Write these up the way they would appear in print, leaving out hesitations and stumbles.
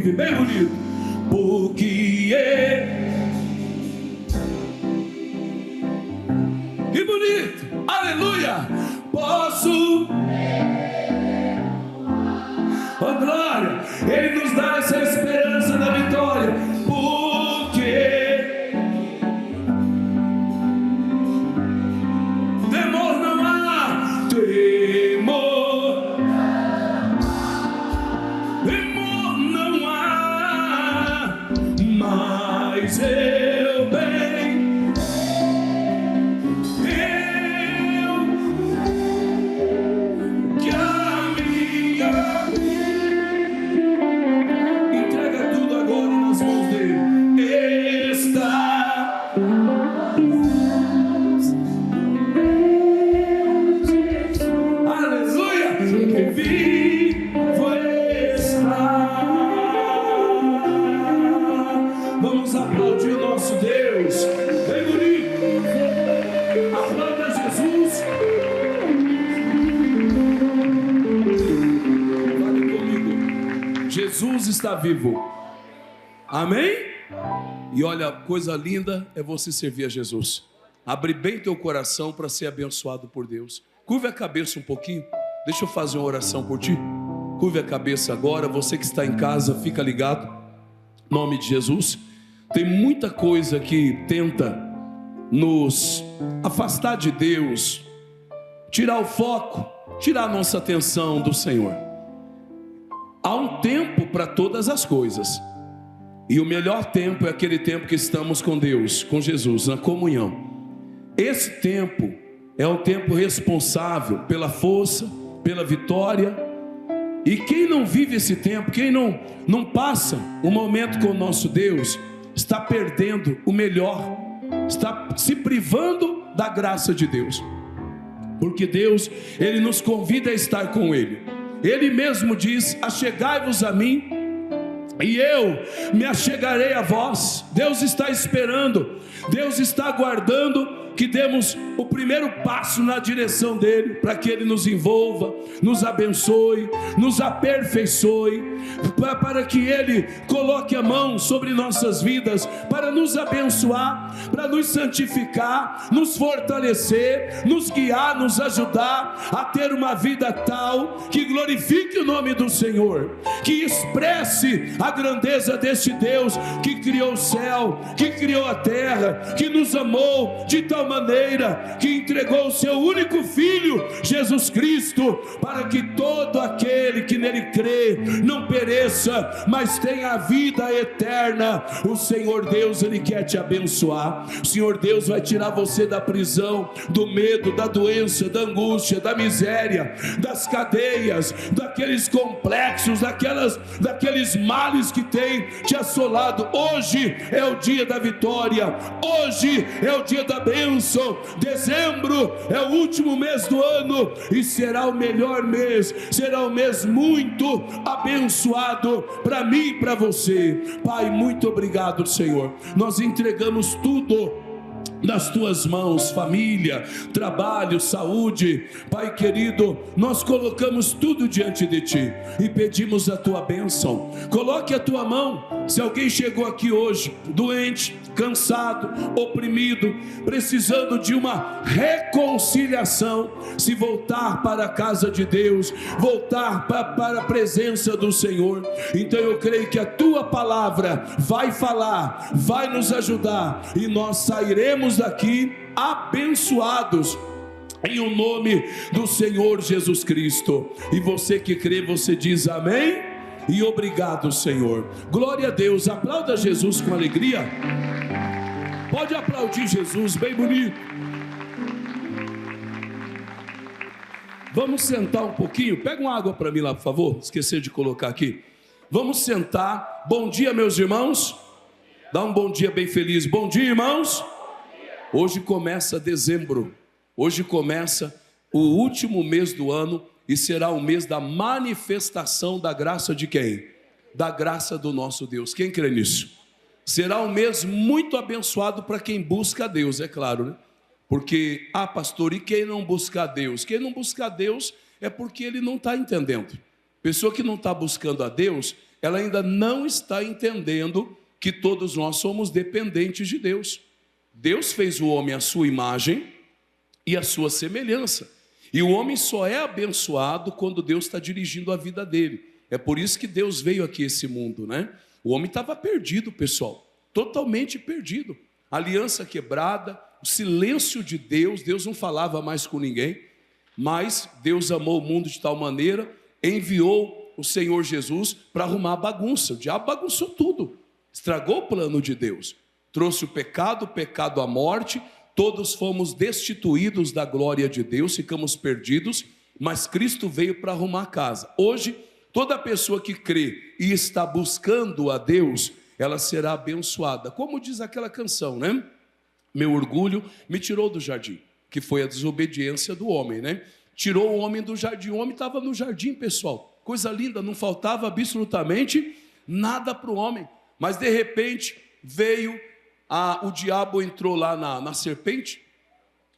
vive, bem bonito. Porque que bonito, aleluia. Posso, oh glória, Ele nos dá essa esperança da vitória. Porque temor não há, temor não há, mas eu bem, que a minha entrega tudo agora nas mãos dele. Está aleluia, que vivo está. Vamos aplaudir o nosso Deus, bem bonito. Aplauda Jesus. Fale comigo. Jesus está vivo. Amém? E olha, coisa linda é você servir a Jesus. Abre bem teu coração para ser abençoado por Deus. Curve a cabeça um pouquinho. Deixa eu fazer uma oração por ti. Curve a cabeça agora. Você que está em casa, fica ligado. Em nome de Jesus. Tem muita coisa que tenta nos afastar de Deus, tirar o foco, tirar a nossa atenção do Senhor. Há um tempo para todas as coisas. E o melhor tempo é aquele tempo que estamos com Deus, com Jesus, na comunhão. Esse tempo é um tempo responsável pela força, pela vitória. E quem não vive esse tempo, quem não passa o momento com o nosso Deus, está perdendo o melhor, está se privando da graça de Deus. Porque Deus, Ele nos convida a estar com Ele. Ele mesmo diz: achegai-vos a mim, e eu me achegarei a vós. Deus está esperando, Deus está aguardando que demos o primeiro passo na direção dele, para que ele nos envolva, nos abençoe, nos aperfeiçoe, para que ele coloque a mão sobre nossas vidas, para nos abençoar, para nos santificar, nos fortalecer, nos guiar, nos ajudar a ter uma vida tal que glorifique o nome do Senhor, que expresse a grandeza deste Deus que criou o céu, que criou a terra, que nos amou de tal maneira que entregou o seu único Filho, Jesus Cristo, para que todo aquele que nele crê não pereça, mas tenha a vida eterna. O Senhor Deus, Ele quer te abençoar. O Senhor Deus vai tirar você da prisão, do medo, da doença, da angústia, da miséria, das cadeias, daqueles complexos, daqueles males que tem te assolado. Hoje é o dia da vitória, hoje é o dia da bênção. Dezembro é o último mês do ano e será o melhor mês, será um mês muito abençoado para mim e para você. Pai, muito obrigado, Senhor. Nós entregamos tudo nas tuas mãos, família, trabalho, saúde. Pai querido, nós colocamos tudo diante de ti e pedimos a tua bênção. Coloque a tua mão. Se alguém chegou aqui hoje doente, cansado, oprimido, precisando de uma reconciliação, se voltar para a casa de Deus, voltar para a presença do Senhor, então eu creio que a tua palavra vai falar, vai nos ajudar, e nós sairemos daqui abençoados em o nome do Senhor Jesus Cristo. E você que crê, você diz amém e obrigado, Senhor. Glória a Deus. Aplauda Jesus com alegria. Pode aplaudir Jesus, bem bonito. Vamos sentar um pouquinho. Pega uma água para mim lá, por favor. Esqueci de colocar aqui. Vamos sentar. Bom dia, meus irmãos. Dá um bom dia bem feliz. Bom dia, irmãos. Hoje começa dezembro. Hoje começa o último mês do ano e será o mês da manifestação da graça de quem? Da graça do nosso Deus. Quem crê nisso? Será um mês muito abençoado para quem busca a Deus, é claro, né? Porque, pastor, e quem não busca a Deus? Quem não busca a Deus é porque ele não está entendendo. Pessoa que não está buscando a Deus ela ainda não está entendendo que todos nós somos dependentes de Deus. Deus fez o homem à sua imagem e à sua semelhança. E o homem só é abençoado quando Deus está dirigindo a vida dele. É por isso que Deus veio aqui a esse mundo, né? O homem estava perdido, pessoal, totalmente perdido. Aliança quebrada, o silêncio de Deus, Deus não falava mais com ninguém, mas Deus amou o mundo de tal maneira, enviou o Senhor Jesus para arrumar a bagunça. O diabo bagunçou tudo, estragou o plano de Deus, trouxe o pecado à morte, todos fomos destituídos da glória de Deus, ficamos perdidos, mas Cristo veio para arrumar a casa. Hoje, toda pessoa que crê e está buscando a Deus, ela será abençoada. Como diz aquela canção, né? Meu orgulho me tirou do jardim, que foi a desobediência do homem, né? Tirou o homem do jardim, o homem estava no jardim, pessoal. Coisa linda, não faltava absolutamente nada para o homem. Mas de repente veio, o diabo entrou lá na serpente,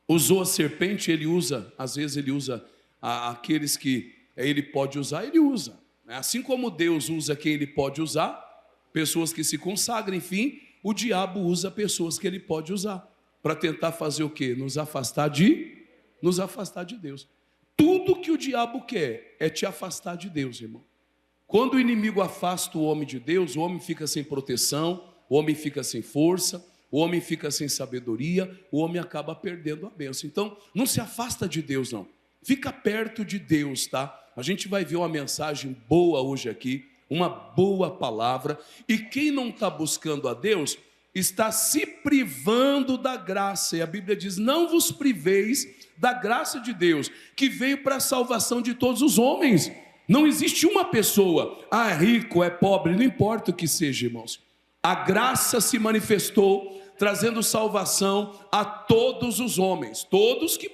usou a serpente, ele usa, às vezes ele usa aqueles que ele pode usar, ele usa. Assim como Deus usa quem ele pode usar, pessoas que se consagram, enfim, o diabo usa pessoas que ele pode usar, para tentar fazer o quê? Nos afastar de Deus. Tudo que o diabo quer é te afastar de Deus, irmão. Quando o inimigo afasta o homem de Deus, o homem fica sem proteção, o homem fica sem força, o homem fica sem sabedoria, o homem acaba perdendo a bênção. Então, não se afasta de Deus, não. Fica perto de Deus, tá? A gente vai ver uma mensagem boa hoje aqui, uma boa palavra, e quem não está buscando a Deus, está se privando da graça, e a Bíblia diz, não vos priveis da graça de Deus, que veio para a salvação de todos os homens. Não existe uma pessoa, é rico, é pobre, não importa o que seja, irmãos. A graça se manifestou, trazendo salvação a todos os homens, todos que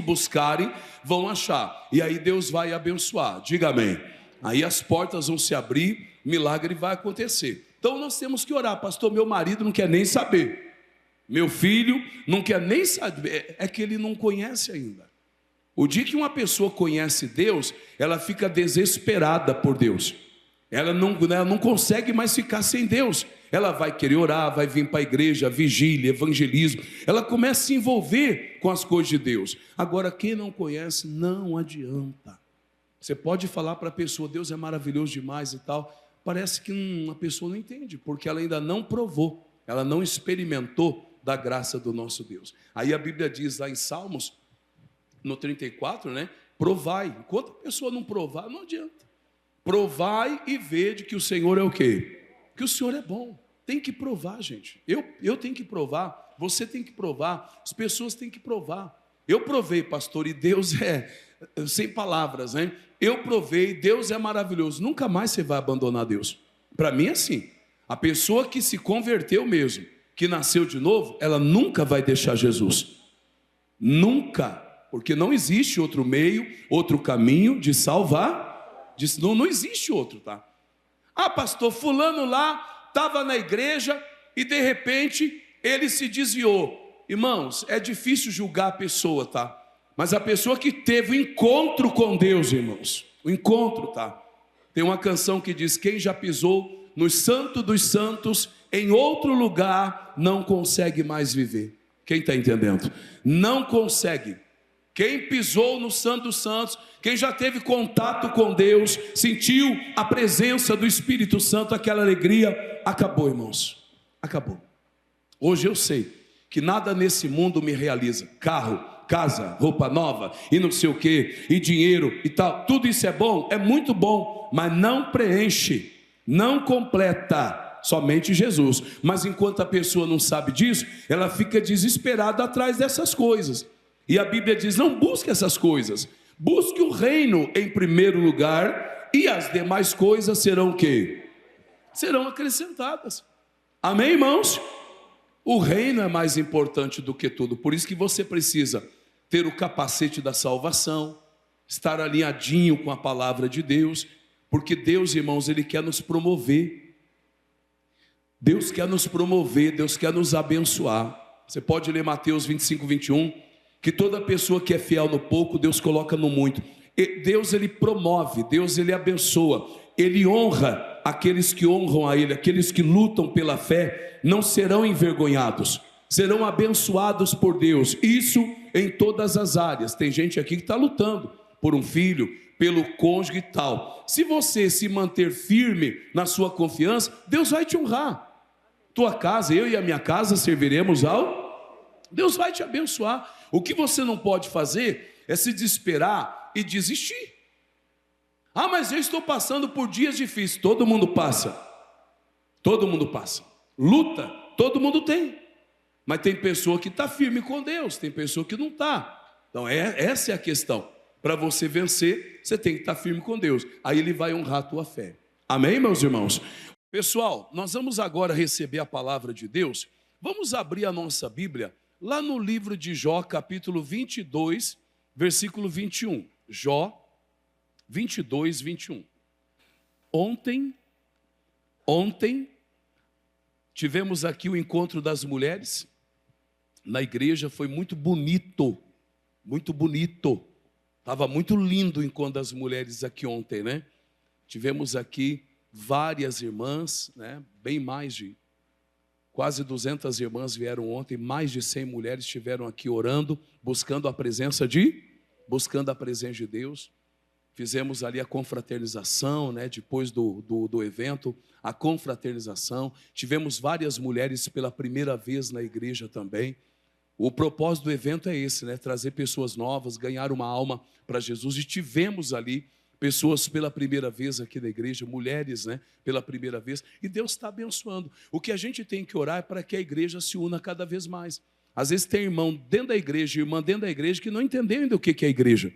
buscarem vão achar, e aí Deus vai abençoar, diga amém. Aí as portas vão se abrir, milagre vai acontecer. Então nós temos que orar, pastor, meu marido não quer nem saber, meu filho não quer nem saber, é que ele não conhece ainda. O dia que uma pessoa conhece Deus, ela fica desesperada por Deus, ela não consegue mais ficar sem Deus, ela vai querer orar, vai vir para a igreja, vigília, evangelismo, ela começa a se envolver com as coisas de Deus. Agora quem não conhece, não adianta. Você pode falar para a pessoa, Deus é maravilhoso demais e tal, parece que a pessoa não entende, porque ela ainda não provou, ela não experimentou da graça do nosso Deus. Aí a Bíblia diz lá em Salmos, no 34, né? Provai, enquanto a pessoa não provar, não adianta. Provai e vede que o Senhor é o quê? Que o Senhor é bom. Tem que provar, gente. Eu tenho que provar, você tem que provar, as pessoas têm que provar. Eu provei, pastor, e Deus sem palavras, né? Eu provei, Deus é maravilhoso. Nunca mais você vai abandonar Deus. Para mim é assim. A pessoa que se converteu mesmo, que nasceu de novo, ela nunca vai deixar Jesus. Nunca. Porque não existe outro meio, outro caminho de salvar. Não existe outro, tá? Pastor, fulano lá estava na igreja e de repente ele se desviou. Irmãos, é difícil julgar a pessoa, tá? Mas a pessoa que teve o encontro com Deus, irmãos, o encontro, tá? Tem uma canção que diz, quem já pisou no santo dos santos, em outro lugar, não consegue mais viver. Quem está entendendo? Não consegue. Quem pisou no santo dos santos, quem já teve contato com Deus, sentiu a presença do Espírito Santo, aquela alegria, acabou, irmãos, acabou. Hoje eu sei que nada nesse mundo me realiza. Carro, casa, roupa nova e não sei o que, e dinheiro e tal, tudo isso é bom, é muito bom, mas não preenche, não completa, somente Jesus. Mas enquanto a pessoa não sabe disso, ela fica desesperada atrás dessas coisas. E a Bíblia diz, não busque essas coisas, busque o reino em primeiro lugar, e as demais coisas serão o quê? Serão acrescentadas. Amém, irmãos? O reino é mais importante do que tudo, por isso que você precisa ter o capacete da salvação, estar alinhadinho com a palavra de Deus, porque Deus, irmãos, Ele quer nos promover. Deus quer nos promover, Deus quer nos abençoar. Você pode ler Mateus 25, 21, que toda pessoa que é fiel no pouco, Deus coloca no muito. Deus ele promove, Deus ele abençoa, ele honra aqueles que honram a ele, aqueles que lutam pela fé não serão envergonhados, serão abençoados por Deus, isso em todas as áreas. Tem gente aqui que está lutando por um filho, pelo cônjuge e tal. Se você se manter firme na sua confiança, Deus vai te honrar. Tua casa, eu e a minha casa serviremos ao... Deus vai te abençoar. O que você não pode fazer é se desesperar e desistir. Ah, mas eu estou passando por dias difíceis. Todo mundo passa. Todo mundo passa. Luta, todo mundo tem. Mas tem pessoa que está firme com Deus, tem pessoa que não está. Então essa é a questão. Para você vencer, você tem que estar firme com Deus. Aí Ele vai honrar a tua fé. Amém, meus irmãos? Pessoal, nós vamos agora receber a palavra de Deus. Vamos abrir a nossa Bíblia lá no livro de Jó, capítulo 22, versículo 21. Jó 22, 21. Ontem tivemos aqui o encontro das mulheres na igreja, foi muito bonito, muito bonito. Estava muito lindo o encontro das mulheres aqui ontem, né? Tivemos aqui várias irmãs, né? Bem mais de quase 200 irmãs vieram ontem, mais de 100 mulheres estiveram aqui orando, buscando a presença de Deus. Fizemos ali a confraternização, né? Depois do evento, a confraternização. Tivemos várias mulheres pela primeira vez na igreja também. O propósito do evento é esse, né? Trazer pessoas novas, ganhar uma alma para Jesus. E tivemos ali pessoas pela primeira vez aqui na igreja, mulheres, né? Pela primeira vez. E Deus está abençoando. O que a gente tem que orar é para que a igreja se una cada vez mais. Às vezes tem irmão dentro da igreja, irmã dentro da igreja, que não entendem ainda o que é a igreja.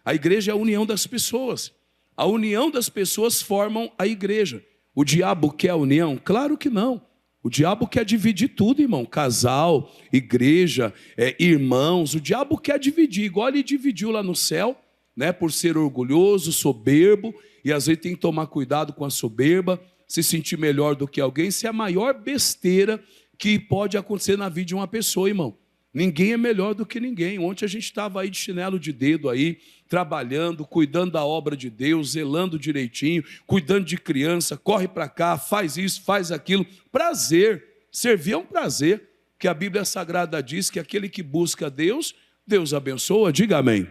A igreja é a união das pessoas. A união das pessoas formam a igreja. O diabo quer a união? Claro que não. O diabo quer dividir tudo, irmão. Casal, igreja, irmãos. O diabo quer dividir, igual ele dividiu lá no céu, né? Por ser orgulhoso, soberbo. E às vezes tem que tomar cuidado com a soberba, se sentir melhor do que alguém. Isso é a maior besteira que pode acontecer na vida de uma pessoa, irmão. Ninguém é melhor do que ninguém. Ontem a gente estava aí de chinelo de dedo aí, trabalhando, cuidando da obra de Deus, zelando direitinho, cuidando de criança, corre para cá, faz isso, faz aquilo. Prazer, servir é um prazer, que a Bíblia Sagrada diz que aquele que busca Deus, Deus abençoa, diga amém.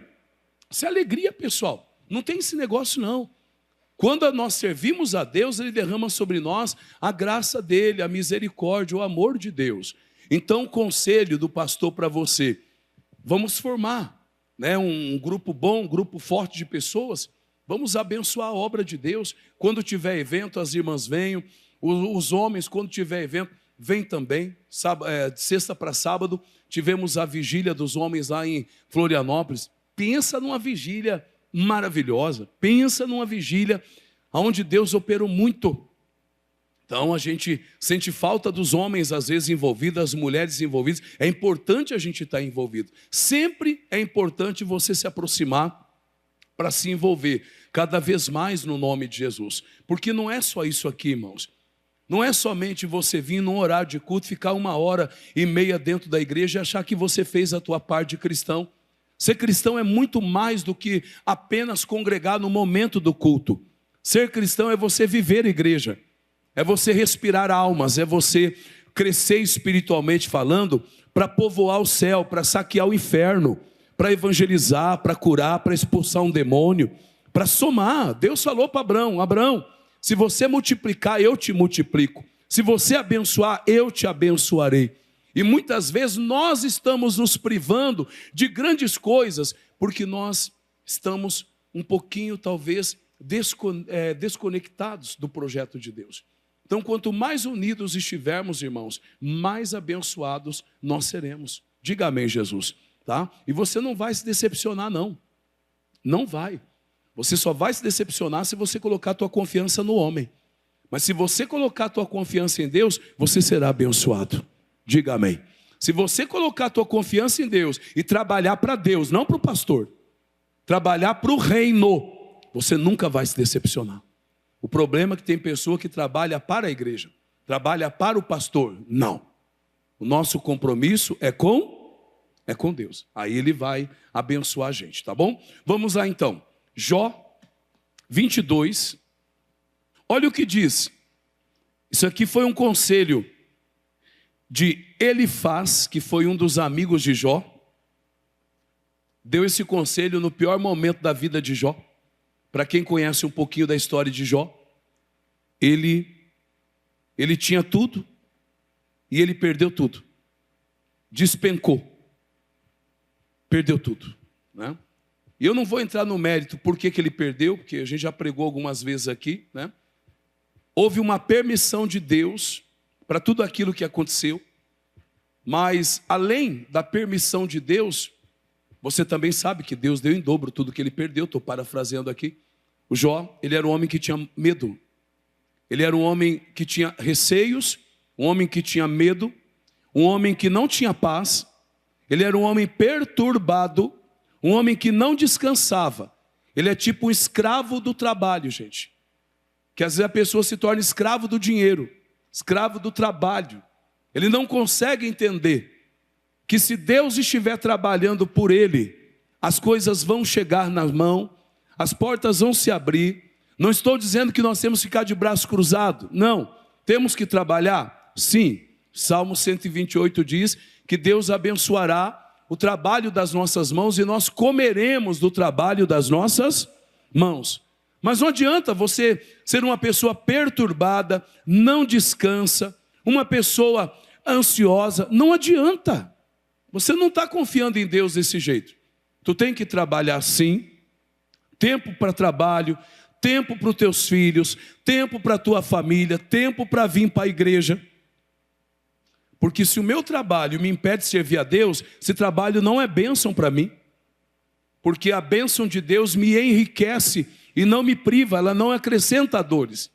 Isso é alegria, pessoal, não tem esse negócio não. Quando nós servimos a Deus, Ele derrama sobre nós a graça dEle, a misericórdia, o amor de Deus. Então, o conselho do pastor para você, vamos formar, né, um grupo bom, um grupo forte de pessoas, vamos abençoar a obra de Deus. Quando tiver evento, as irmãs venham, os homens, quando tiver evento, vem também. De sexta para sábado, tivemos a vigília dos homens lá em Florianópolis. Pensa numa vigília maravilhosa, pensa numa vigília onde Deus operou muito. Então a gente sente falta dos homens às vezes envolvidos, das mulheres envolvidas. É importante a gente estar envolvido. Sempre é importante você se aproximar para se envolver cada vez mais no nome de Jesus. Porque não é só isso aqui, irmãos. Não é somente você vir num horário de culto, ficar 1h30 dentro da igreja e achar que você fez a tua parte de cristão. Ser cristão é muito mais do que apenas congregar no momento do culto. Ser cristão é você viver a igreja. É você respirar almas, é você crescer espiritualmente falando para povoar o céu, para saquear o inferno, para evangelizar, para curar, para expulsar um demônio, para somar. Deus falou para Abraão, Abraão, se você multiplicar, eu te multiplico. Se você abençoar, eu te abençoarei. E muitas vezes nós estamos nos privando de grandes coisas, porque nós estamos um pouquinho, talvez, desconectados do projeto de Deus. Então, quanto mais unidos estivermos, irmãos, mais abençoados nós seremos. Diga amém, Jesus. Tá? E você não vai se decepcionar, não. Não vai. Você só vai se decepcionar se você colocar a tua confiança no homem. Mas se você colocar a tua confiança em Deus, você será abençoado. Diga amém. Se você colocar a tua confiança em Deus e trabalhar para Deus, não para o pastor, trabalhar para o reino, você nunca vai se decepcionar. O problema é que tem pessoa que trabalha para a igreja, trabalha para o pastor. Não. O nosso compromisso é com Deus. Aí Ele vai abençoar a gente, tá bom? Vamos lá então. Jó 22. Olha o que diz. Isso aqui foi um conselho de Elifaz, que foi um dos amigos de Jó. Deu esse conselho no pior momento da vida de Jó. Para quem conhece um pouquinho da história de Jó, ele tinha tudo e ele perdeu tudo. Despencou. Perdeu tudo, né? E eu não vou entrar no mérito por que ele perdeu, porque a gente já pregou algumas vezes aqui, né? Houve uma permissão de Deus para tudo aquilo que aconteceu, mas além da permissão de Deus, você também sabe que Deus deu em dobro tudo que ele perdeu. Estou parafraseando aqui. O Jó, ele era um homem que tinha medo, ele era um homem que tinha receios, um homem que tinha medo, um homem que não tinha paz, ele era um homem perturbado, um homem que não descansava. Ele é tipo um escravo do trabalho, gente. Que às vezes a pessoa se torna escravo do dinheiro, escravo do trabalho. Ele não consegue entender que se Deus estiver trabalhando por ele, as coisas vão chegar na mão, as portas vão se abrir. Não estou dizendo que nós temos que ficar de braço cruzado, não. Temos que trabalhar? Sim. Salmo 128 diz que Deus abençoará o trabalho das nossas mãos e nós comeremos do trabalho das nossas mãos. Mas não adianta você ser uma pessoa perturbada, não descansa, uma pessoa ansiosa, não adianta. Você não está confiando em Deus desse jeito. Tu tem que trabalhar sim, tempo para trabalho, tempo para os teus filhos, tempo para a tua família, tempo para vir para a igreja. Porque se o meu trabalho me impede de servir a Deus, esse trabalho não é bênção para mim. Porque a bênção de Deus me enriquece e não me priva, ela não acrescenta dores.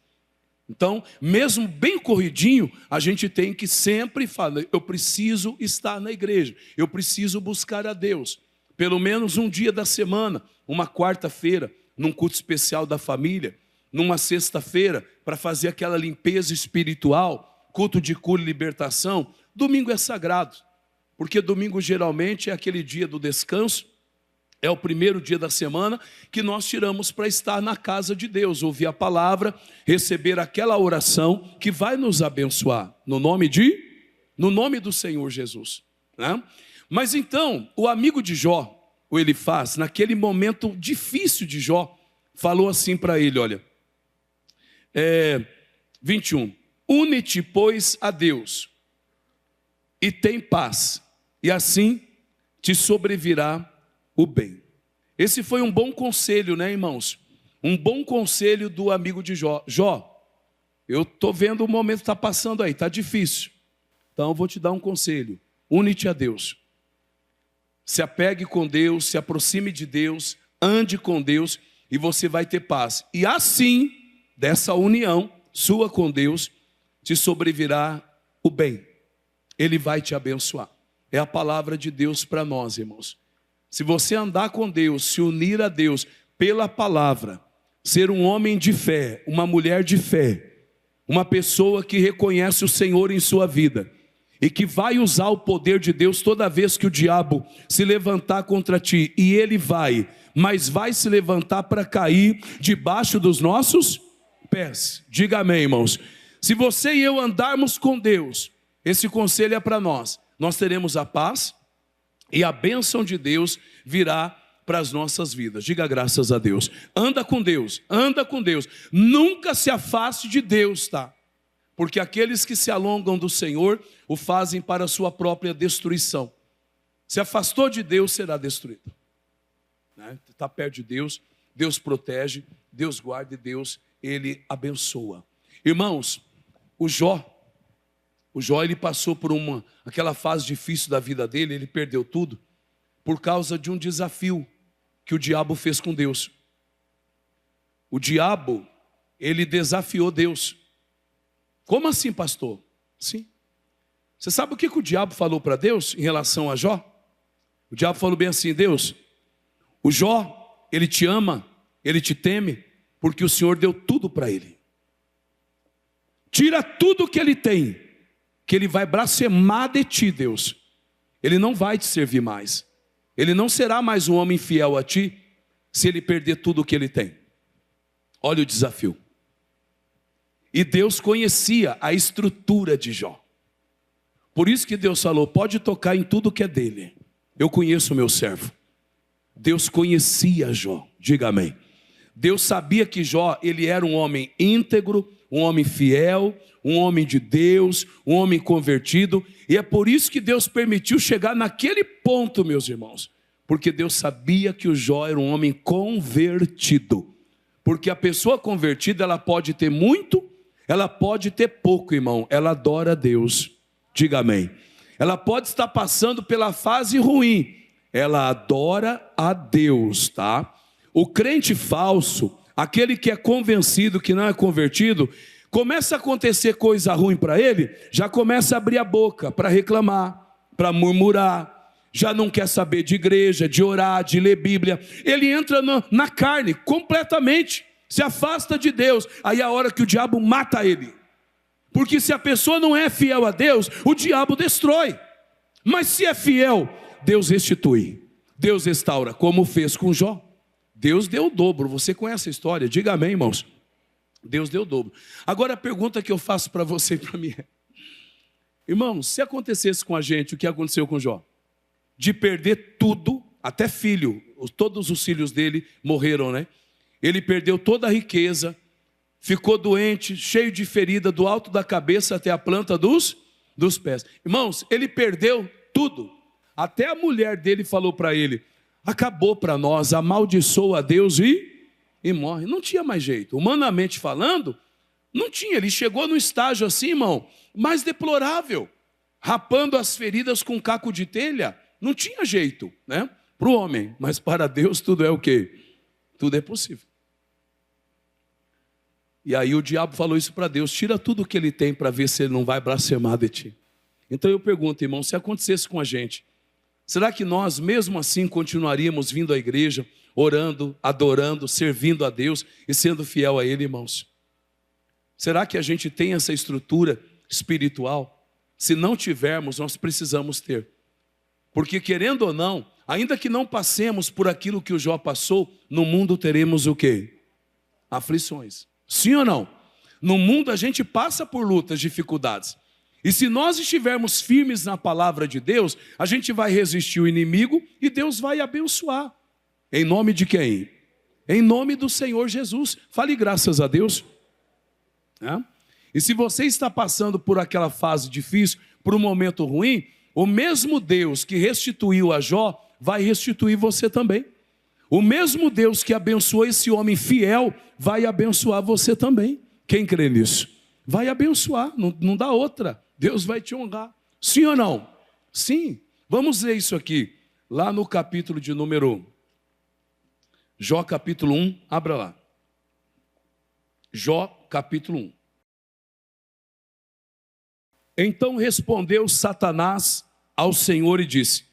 Então, mesmo bem corridinho, a gente tem que sempre falar, eu preciso estar na igreja, eu preciso buscar a Deus. Pelo menos um dia da semana, uma quarta-feira, num culto especial da família, numa sexta-feira, para fazer aquela limpeza espiritual, culto de cura e libertação. Domingo é sagrado, porque domingo geralmente é aquele dia do descanso, é o primeiro dia da semana que nós tiramos para estar na casa de Deus, ouvir a palavra, receber aquela oração que vai nos abençoar, no nome do Senhor Jesus, né? Mas então, o amigo de Jó, o Elifaz, naquele momento difícil de Jó, falou assim para ele, olha, 21, une-te, pois, a Deus, e tem paz, e assim te sobrevirá o bem. Esse foi um bom conselho, né, irmãos? Um bom conselho do amigo de Jó. Jó, eu estou vendo o momento que está passando aí, está difícil. Então eu vou te dar um conselho. Une-te a Deus. Se apegue com Deus, se aproxime de Deus, ande com Deus e você vai ter paz. E assim, dessa união sua com Deus, te sobrevirá o bem. Ele vai te abençoar. É a palavra de Deus para nós, irmãos. Se você andar com Deus, se unir a Deus pela palavra, ser um homem de fé, uma mulher de fé, uma pessoa que reconhece o Senhor em sua vida e que vai usar o poder de Deus toda vez que o diabo se levantar contra ti, e ele vai, mas vai se levantar para cair debaixo dos nossos pés. Diga amém, irmãos. Se você e eu andarmos com Deus, esse conselho é para nós. Nós teremos a paz e a bênção de Deus virá para as nossas vidas. Diga graças a Deus. Anda com Deus, anda com Deus. Nunca se afaste de Deus, tá? Porque aqueles que se alongam do Senhor o fazem para a sua própria destruição. Se afastou de Deus, será destruído. Está perto de Deus, Deus protege, Deus guarda e Deus, Ele abençoa. Irmãos, o Jó ele passou por aquela fase difícil da vida dele, ele perdeu tudo, por causa de um desafio que o diabo fez com Deus. O diabo, ele desafiou Deus. Como assim, pastor? Sim. Você sabe o que o diabo falou para Deus em relação a Jó? O diabo falou bem assim, Deus, o Jó, ele te ama, ele te teme, porque o Senhor deu tudo para ele. Tira tudo que ele tem, que ele vai blasfemar de ti, Deus. Ele não vai te servir mais. Ele não será mais um homem fiel a ti. se ele perder tudo o que ele tem? Olha o desafio. E Deus conhecia a estrutura de Jó. Por isso que Deus falou, pode tocar em tudo que é dele. Eu conheço o meu servo. Deus conhecia Jó, diga amém. Deus sabia que Jó, ele era um homem íntegro, um homem fiel, um homem de Deus, um homem convertido. E é por isso que Deus permitiu chegar naquele ponto, meus irmãos. Porque Deus sabia que o Jó era um homem convertido. Porque a pessoa convertida, ela pode ter muito, ela pode ter pouco, irmão. Ela adora a Deus, diga amém. Ela pode estar passando pela fase ruim, ela adora a Deus, tá? O crente falso, aquele que é convencido, que não é convertido, começa a acontecer coisa ruim para ele, já começa a abrir a boca para reclamar, para murmurar, já não quer saber de igreja, de orar, de ler Bíblia. Ele entra na carne completamente, se afasta de Deus. Aí é a hora que o diabo mata ele. Porque se a pessoa não é fiel a Deus, o diabo destrói. Mas se é fiel, Deus restitui, Deus restaura, como fez com Jó. Deus deu o dobro. Você conhece a história? Diga amém, irmãos. Deus deu o dobro. Agora a pergunta que eu faço para você e para mim é: irmãos, se acontecesse com a gente o que aconteceu com Jó, de perder tudo, até filho, todos os filhos dele morreram, né? Ele perdeu toda a riqueza, ficou doente, cheio de ferida, do alto da cabeça até a planta dos pés. Irmãos, ele perdeu tudo. Até a mulher dele falou para ele: acabou para nós, amaldiçoa a Deus e morre. Não tinha mais jeito. Humanamente falando, não tinha. Ele chegou num estágio assim, irmão, mais deplorável, rapando as feridas com um caco de telha. Não tinha jeito, né? Para o homem, mas para Deus tudo é o quê? Tudo é possível. E aí o diabo falou isso para Deus: tira tudo o que ele tem para ver se ele não vai blasfemar de ti. Então eu pergunto, irmão, se acontecesse com a gente, será que nós mesmo assim continuaríamos vindo à igreja, orando, adorando, servindo a Deus e sendo fiel a Ele, irmãos? Será que a gente tem essa estrutura espiritual? Se não tivermos, nós precisamos ter. Porque querendo ou não, ainda que não passemos por aquilo que o Jó passou, no mundo teremos o quê? Aflições. Sim ou não? No mundo a gente passa por lutas, dificuldades. E se nós estivermos firmes na palavra de Deus, a gente vai resistir o inimigo e Deus vai abençoar. Em nome de quem? Em nome do Senhor Jesus. Fale graças a Deus. E se você está passando por aquela fase difícil, por um momento ruim, o mesmo Deus que restituiu a Jó vai restituir você também. O mesmo Deus que abençoou esse homem fiel vai abençoar você também. Quem crê nisso? Vai abençoar, não dá outra. Deus vai te honrar. Sim ou não? Sim. Vamos ler isso aqui, lá no capítulo de número... Jó capítulo 1, abra lá. Jó capítulo 1. Então respondeu Satanás ao Senhor e disse: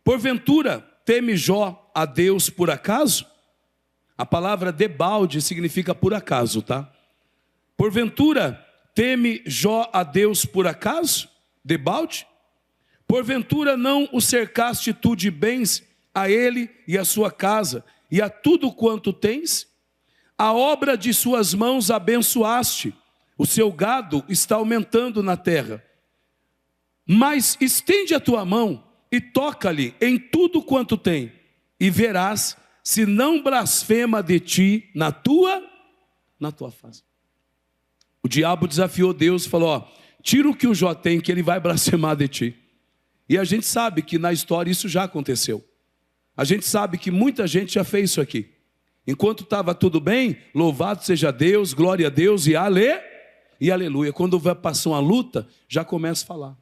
porventura teme Jó a Deus por acaso? A palavra debalde significa por acaso, tá? Porventura teme Jó a Deus por acaso? Debalde? Porventura não o cercaste tu de bens a ele e a sua casa e a tudo quanto tens? A obra de suas mãos abençoaste, o seu gado está aumentando na terra. Mas estende a tua mão e toca-lhe em tudo quanto tem, e verás se não blasfema de ti na tua face. O diabo desafiou Deus e falou: tira o que o Jó tem, que ele vai blasfemar de ti. E a gente sabe que na história isso já aconteceu. A gente sabe que muita gente já fez isso aqui. Enquanto estava tudo bem, louvado seja Deus, glória a Deus e aleluia. Quando vai passar uma luta, já começa a falar.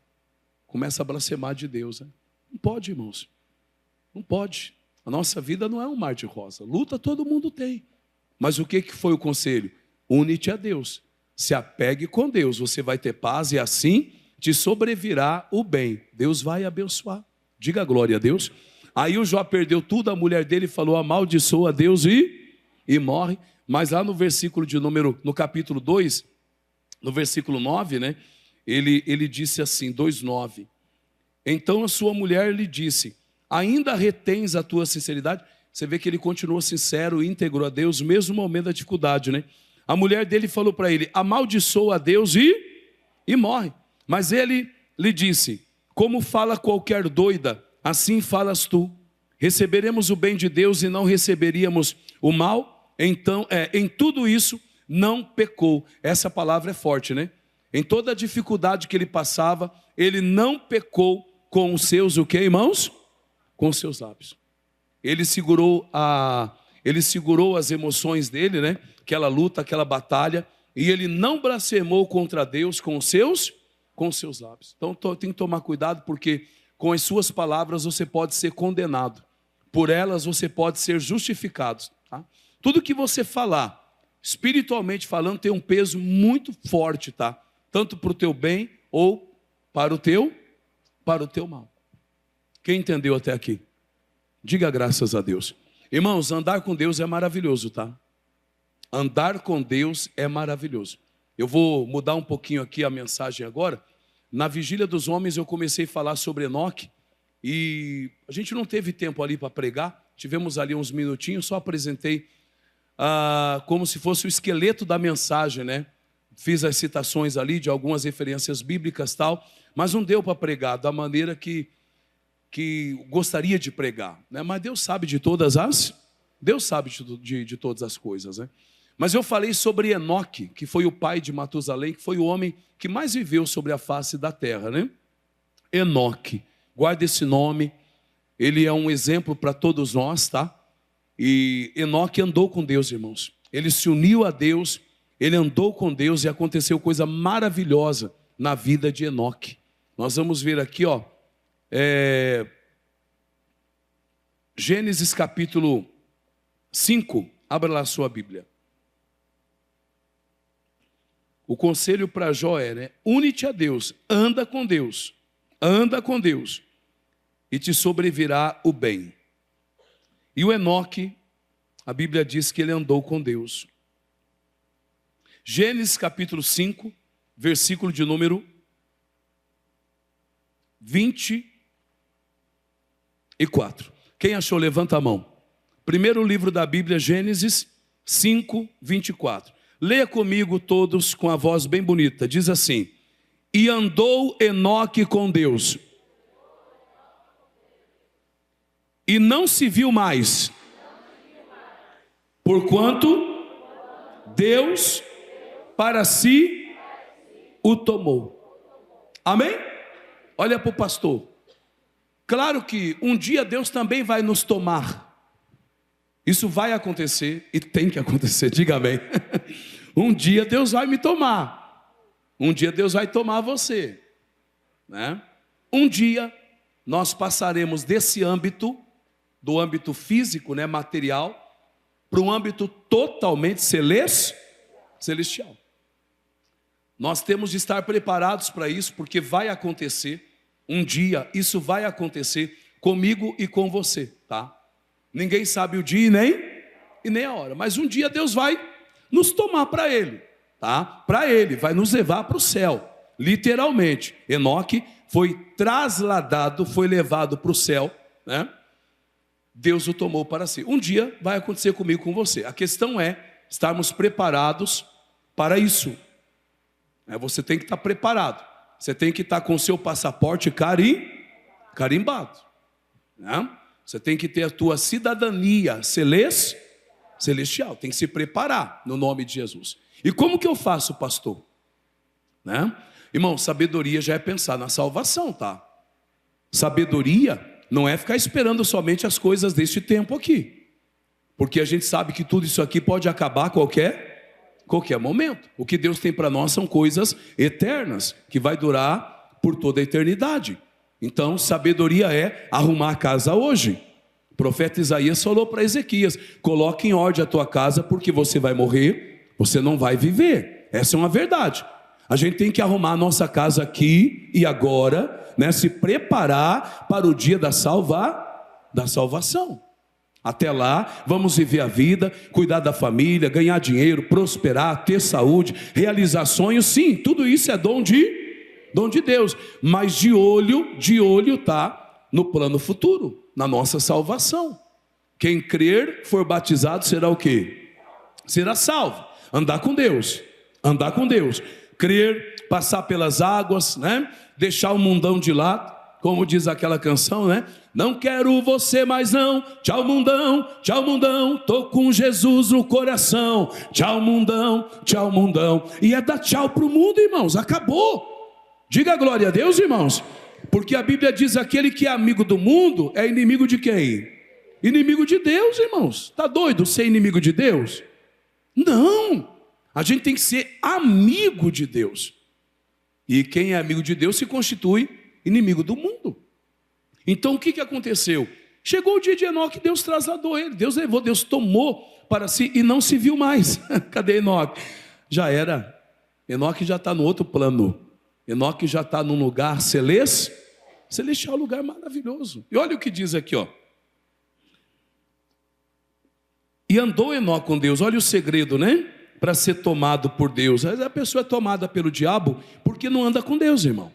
Começa a blasfemar de Deus. Né? Não pode, irmãos. Não pode. A nossa vida não é um mar de rosa. Luta todo mundo tem. Mas o que foi o conselho? Une-te a Deus. Se apegue com Deus. Você vai ter paz e assim te sobrevirá o bem. Deus vai abençoar. Diga glória a Deus. Aí o Jó perdeu tudo, a mulher dele falou: amaldiçoa a Deus e morre. Mas lá no versículo de número, no capítulo 2, no versículo 9, né? Ele disse assim, 2:9. Então a sua mulher lhe disse: ainda retens a tua sinceridade? Você vê que ele continuou sincero e íntegro a Deus, mesmo no momento da dificuldade, né? A mulher dele falou para ele: amaldiçoa a Deus e morre. Mas ele lhe disse: como fala qualquer doida, assim falas tu. Receberemos o bem de Deus e não receberíamos o mal? Então, em tudo isso, não pecou. Essa palavra é forte, né? Em toda a dificuldade que ele passava, ele não pecou com os seus, o que, irmãos? Com os seus lábios. Ele segurou as emoções dele, né? Aquela luta, aquela batalha, e ele não blasfemou contra Deus com os seus lábios. Então tem que tomar cuidado, porque com as suas palavras você pode ser condenado. Por elas você pode ser justificado. Tá? Tudo que você falar, espiritualmente falando, tem um peso muito forte, tá? Tanto para o teu bem ou para o teu mal. Quem entendeu até aqui? Diga graças a Deus. Irmãos, andar com Deus é maravilhoso, tá? Andar com Deus é maravilhoso. Eu vou mudar um pouquinho aqui a mensagem agora. Na Vigília dos Homens eu comecei a falar sobre Enoque. E a gente não teve tempo ali para pregar. Tivemos ali uns minutinhos, só apresentei como se fosse o esqueleto da mensagem, né? Fiz as citações ali de algumas referências bíblicas e tal, mas não deu para pregar da maneira que gostaria de pregar, né? Mas Deus sabe de todas as coisas, né? Mas eu falei sobre Enoque, que foi o pai de Matusalém, que foi o homem que mais viveu sobre a face da terra, né? Enoque, guarda esse nome, ele é um exemplo para todos nós, tá? E Enoque andou com Deus, irmãos. Ele se uniu a Deus, ele andou com Deus e aconteceu coisa maravilhosa na vida de Enoque. Nós vamos ver aqui, ó, Gênesis capítulo 5, abra lá a sua Bíblia. O conselho para Jó é, né? Une-te a Deus, anda com Deus, e te sobrevirá o bem. E o Enoque, a Bíblia diz que ele andou com Deus. Gênesis capítulo 5, versículo de número 24. Quem achou, levanta a mão. Primeiro livro da Bíblia, Gênesis 5, 24. Leia comigo todos com a voz bem bonita. Diz assim: e andou Enoque com Deus, e não se viu mais, porquanto Deus para si o tomou. Amém? Olha para o pastor. Claro que um dia Deus também vai nos tomar. Isso vai acontecer e tem que acontecer, diga amém. Um dia Deus vai me tomar. Um dia Deus vai tomar você, né? Um dia nós passaremos desse âmbito, do âmbito físico, né, material, para um âmbito totalmente celestial. Nós temos de estar preparados para isso, porque vai acontecer. Um dia isso vai acontecer comigo e com você, tá? Ninguém sabe o dia e nem a hora, mas um dia Deus vai nos tomar para Ele, tá? Para Ele, vai nos levar para o céu, literalmente. Enoque foi trasladado, foi levado para o céu, né? Deus o tomou para si. Um dia vai acontecer comigo, com você. A questão é estarmos preparados para isso. Você tem que estar preparado. Você tem que estar com o seu passaporte carimbado, né? Você tem que ter a tua cidadania celestial. Tem que se preparar no nome de Jesus. E como que eu faço, pastor? Né? Irmão, sabedoria já é pensar na salvação, tá? Sabedoria não é ficar esperando somente as coisas deste tempo aqui, porque a gente sabe que tudo isso aqui pode acabar a qualquer momento. O que Deus tem para nós são coisas eternas, que vai durar por toda a eternidade. Então, sabedoria é arrumar a casa hoje. O profeta Isaías falou para Ezequias: coloque em ordem a tua casa, porque você vai morrer, você não vai viver. Essa é uma verdade. A gente tem que arrumar a nossa casa aqui e agora, né? Se preparar para o dia da salvação. Até lá, vamos viver a vida, cuidar da família, ganhar dinheiro, prosperar, ter saúde, realizar sonhos. Sim, tudo isso é dom de Deus, mas de olho tá no plano futuro, na nossa salvação. Quem crer, for batizado, será o quê? Será salvo. Andar com Deus. Andar com Deus. Crer, passar pelas águas, né? Deixar o mundão de lado, como diz aquela canção, né? Não quero você mais não, tchau mundão, tô com Jesus no coração, tchau mundão, e é dar tchau para o mundo, irmãos, acabou. Diga glória a Deus, irmãos, porque a Bíblia diz: aquele que é amigo do mundo é inimigo de quem? Inimigo de Deus, irmãos. Está doido ser inimigo de Deus? Não, a gente tem que ser amigo de Deus, e quem é amigo de Deus se constitui inimigo do mundo. Então o que aconteceu? Chegou o dia de Enoque, Deus trasladou ele, Deus levou, Deus tomou para si e não se viu mais. Cadê Enoque? Já era, Enoque já está no outro plano, Enoque já está num lugar celestial, lugar maravilhoso. E olha o que diz aqui, ó. E andou Enoque com Deus, olha o segredo, né? Para ser tomado por Deus. A pessoa é tomada pelo diabo porque não anda com Deus, irmão.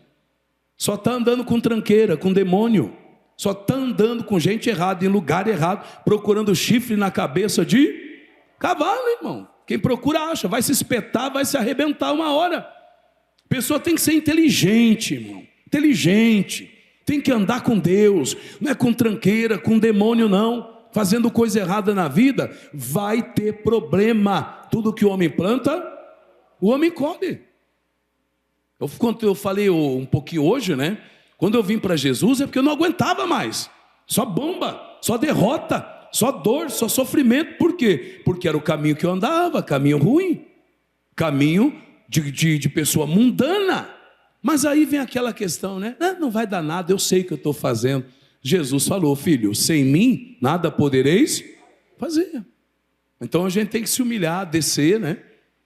Só está andando com tranqueira, com demônio. Só está andando com gente errada, em lugar errado, procurando chifre na cabeça de cavalo, irmão. Quem procura acha, vai se espetar, vai se arrebentar uma hora. A pessoa tem que ser inteligente, irmão. Inteligente. Tem que andar com Deus. Não é com tranqueira, com demônio, não. Fazendo coisa errada na vida, vai ter problema. Tudo que o homem planta, o homem colhe. Quando eu falei um pouquinho hoje, né? Quando eu vim para Jesus é porque eu não aguentava mais. Só bomba, só derrota, só dor, só sofrimento. Por quê? Porque era o caminho que eu andava, caminho ruim, caminho de pessoa mundana. Mas aí vem aquela questão, né? Não vai dar nada, eu sei o que eu estou fazendo. Jesus falou: filho, sem mim nada podereis fazer. Então a gente tem que se humilhar, descer, né?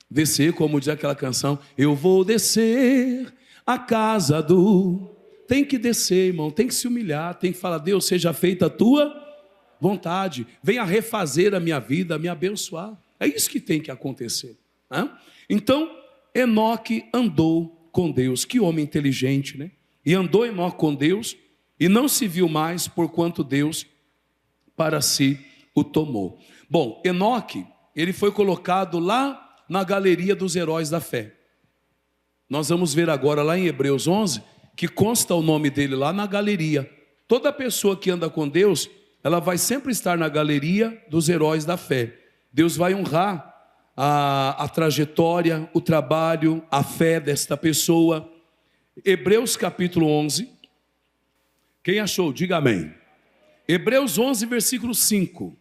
Descer, como diz aquela canção: eu vou descer a casa do... Tem que descer, irmão, tem que se humilhar, tem que falar: Deus, seja feita a tua vontade, venha refazer a minha vida, me abençoar. É isso que tem que acontecer, né? Então Enoque andou com Deus. Que homem inteligente, né? E andou Enoque com Deus e não se viu mais, porquanto Deus para si o tomou. Bom, Enoque, ele foi colocado lá na galeria dos heróis da fé. Nós vamos ver agora lá em Hebreus 11, que consta o nome dele lá na galeria. Toda pessoa que anda com Deus, ela vai sempre estar na galeria dos heróis da fé. Deus vai honrar a trajetória, o trabalho, a fé desta pessoa. Hebreus capítulo 11. Quem achou? Diga amém. Hebreus 11, versículo 5.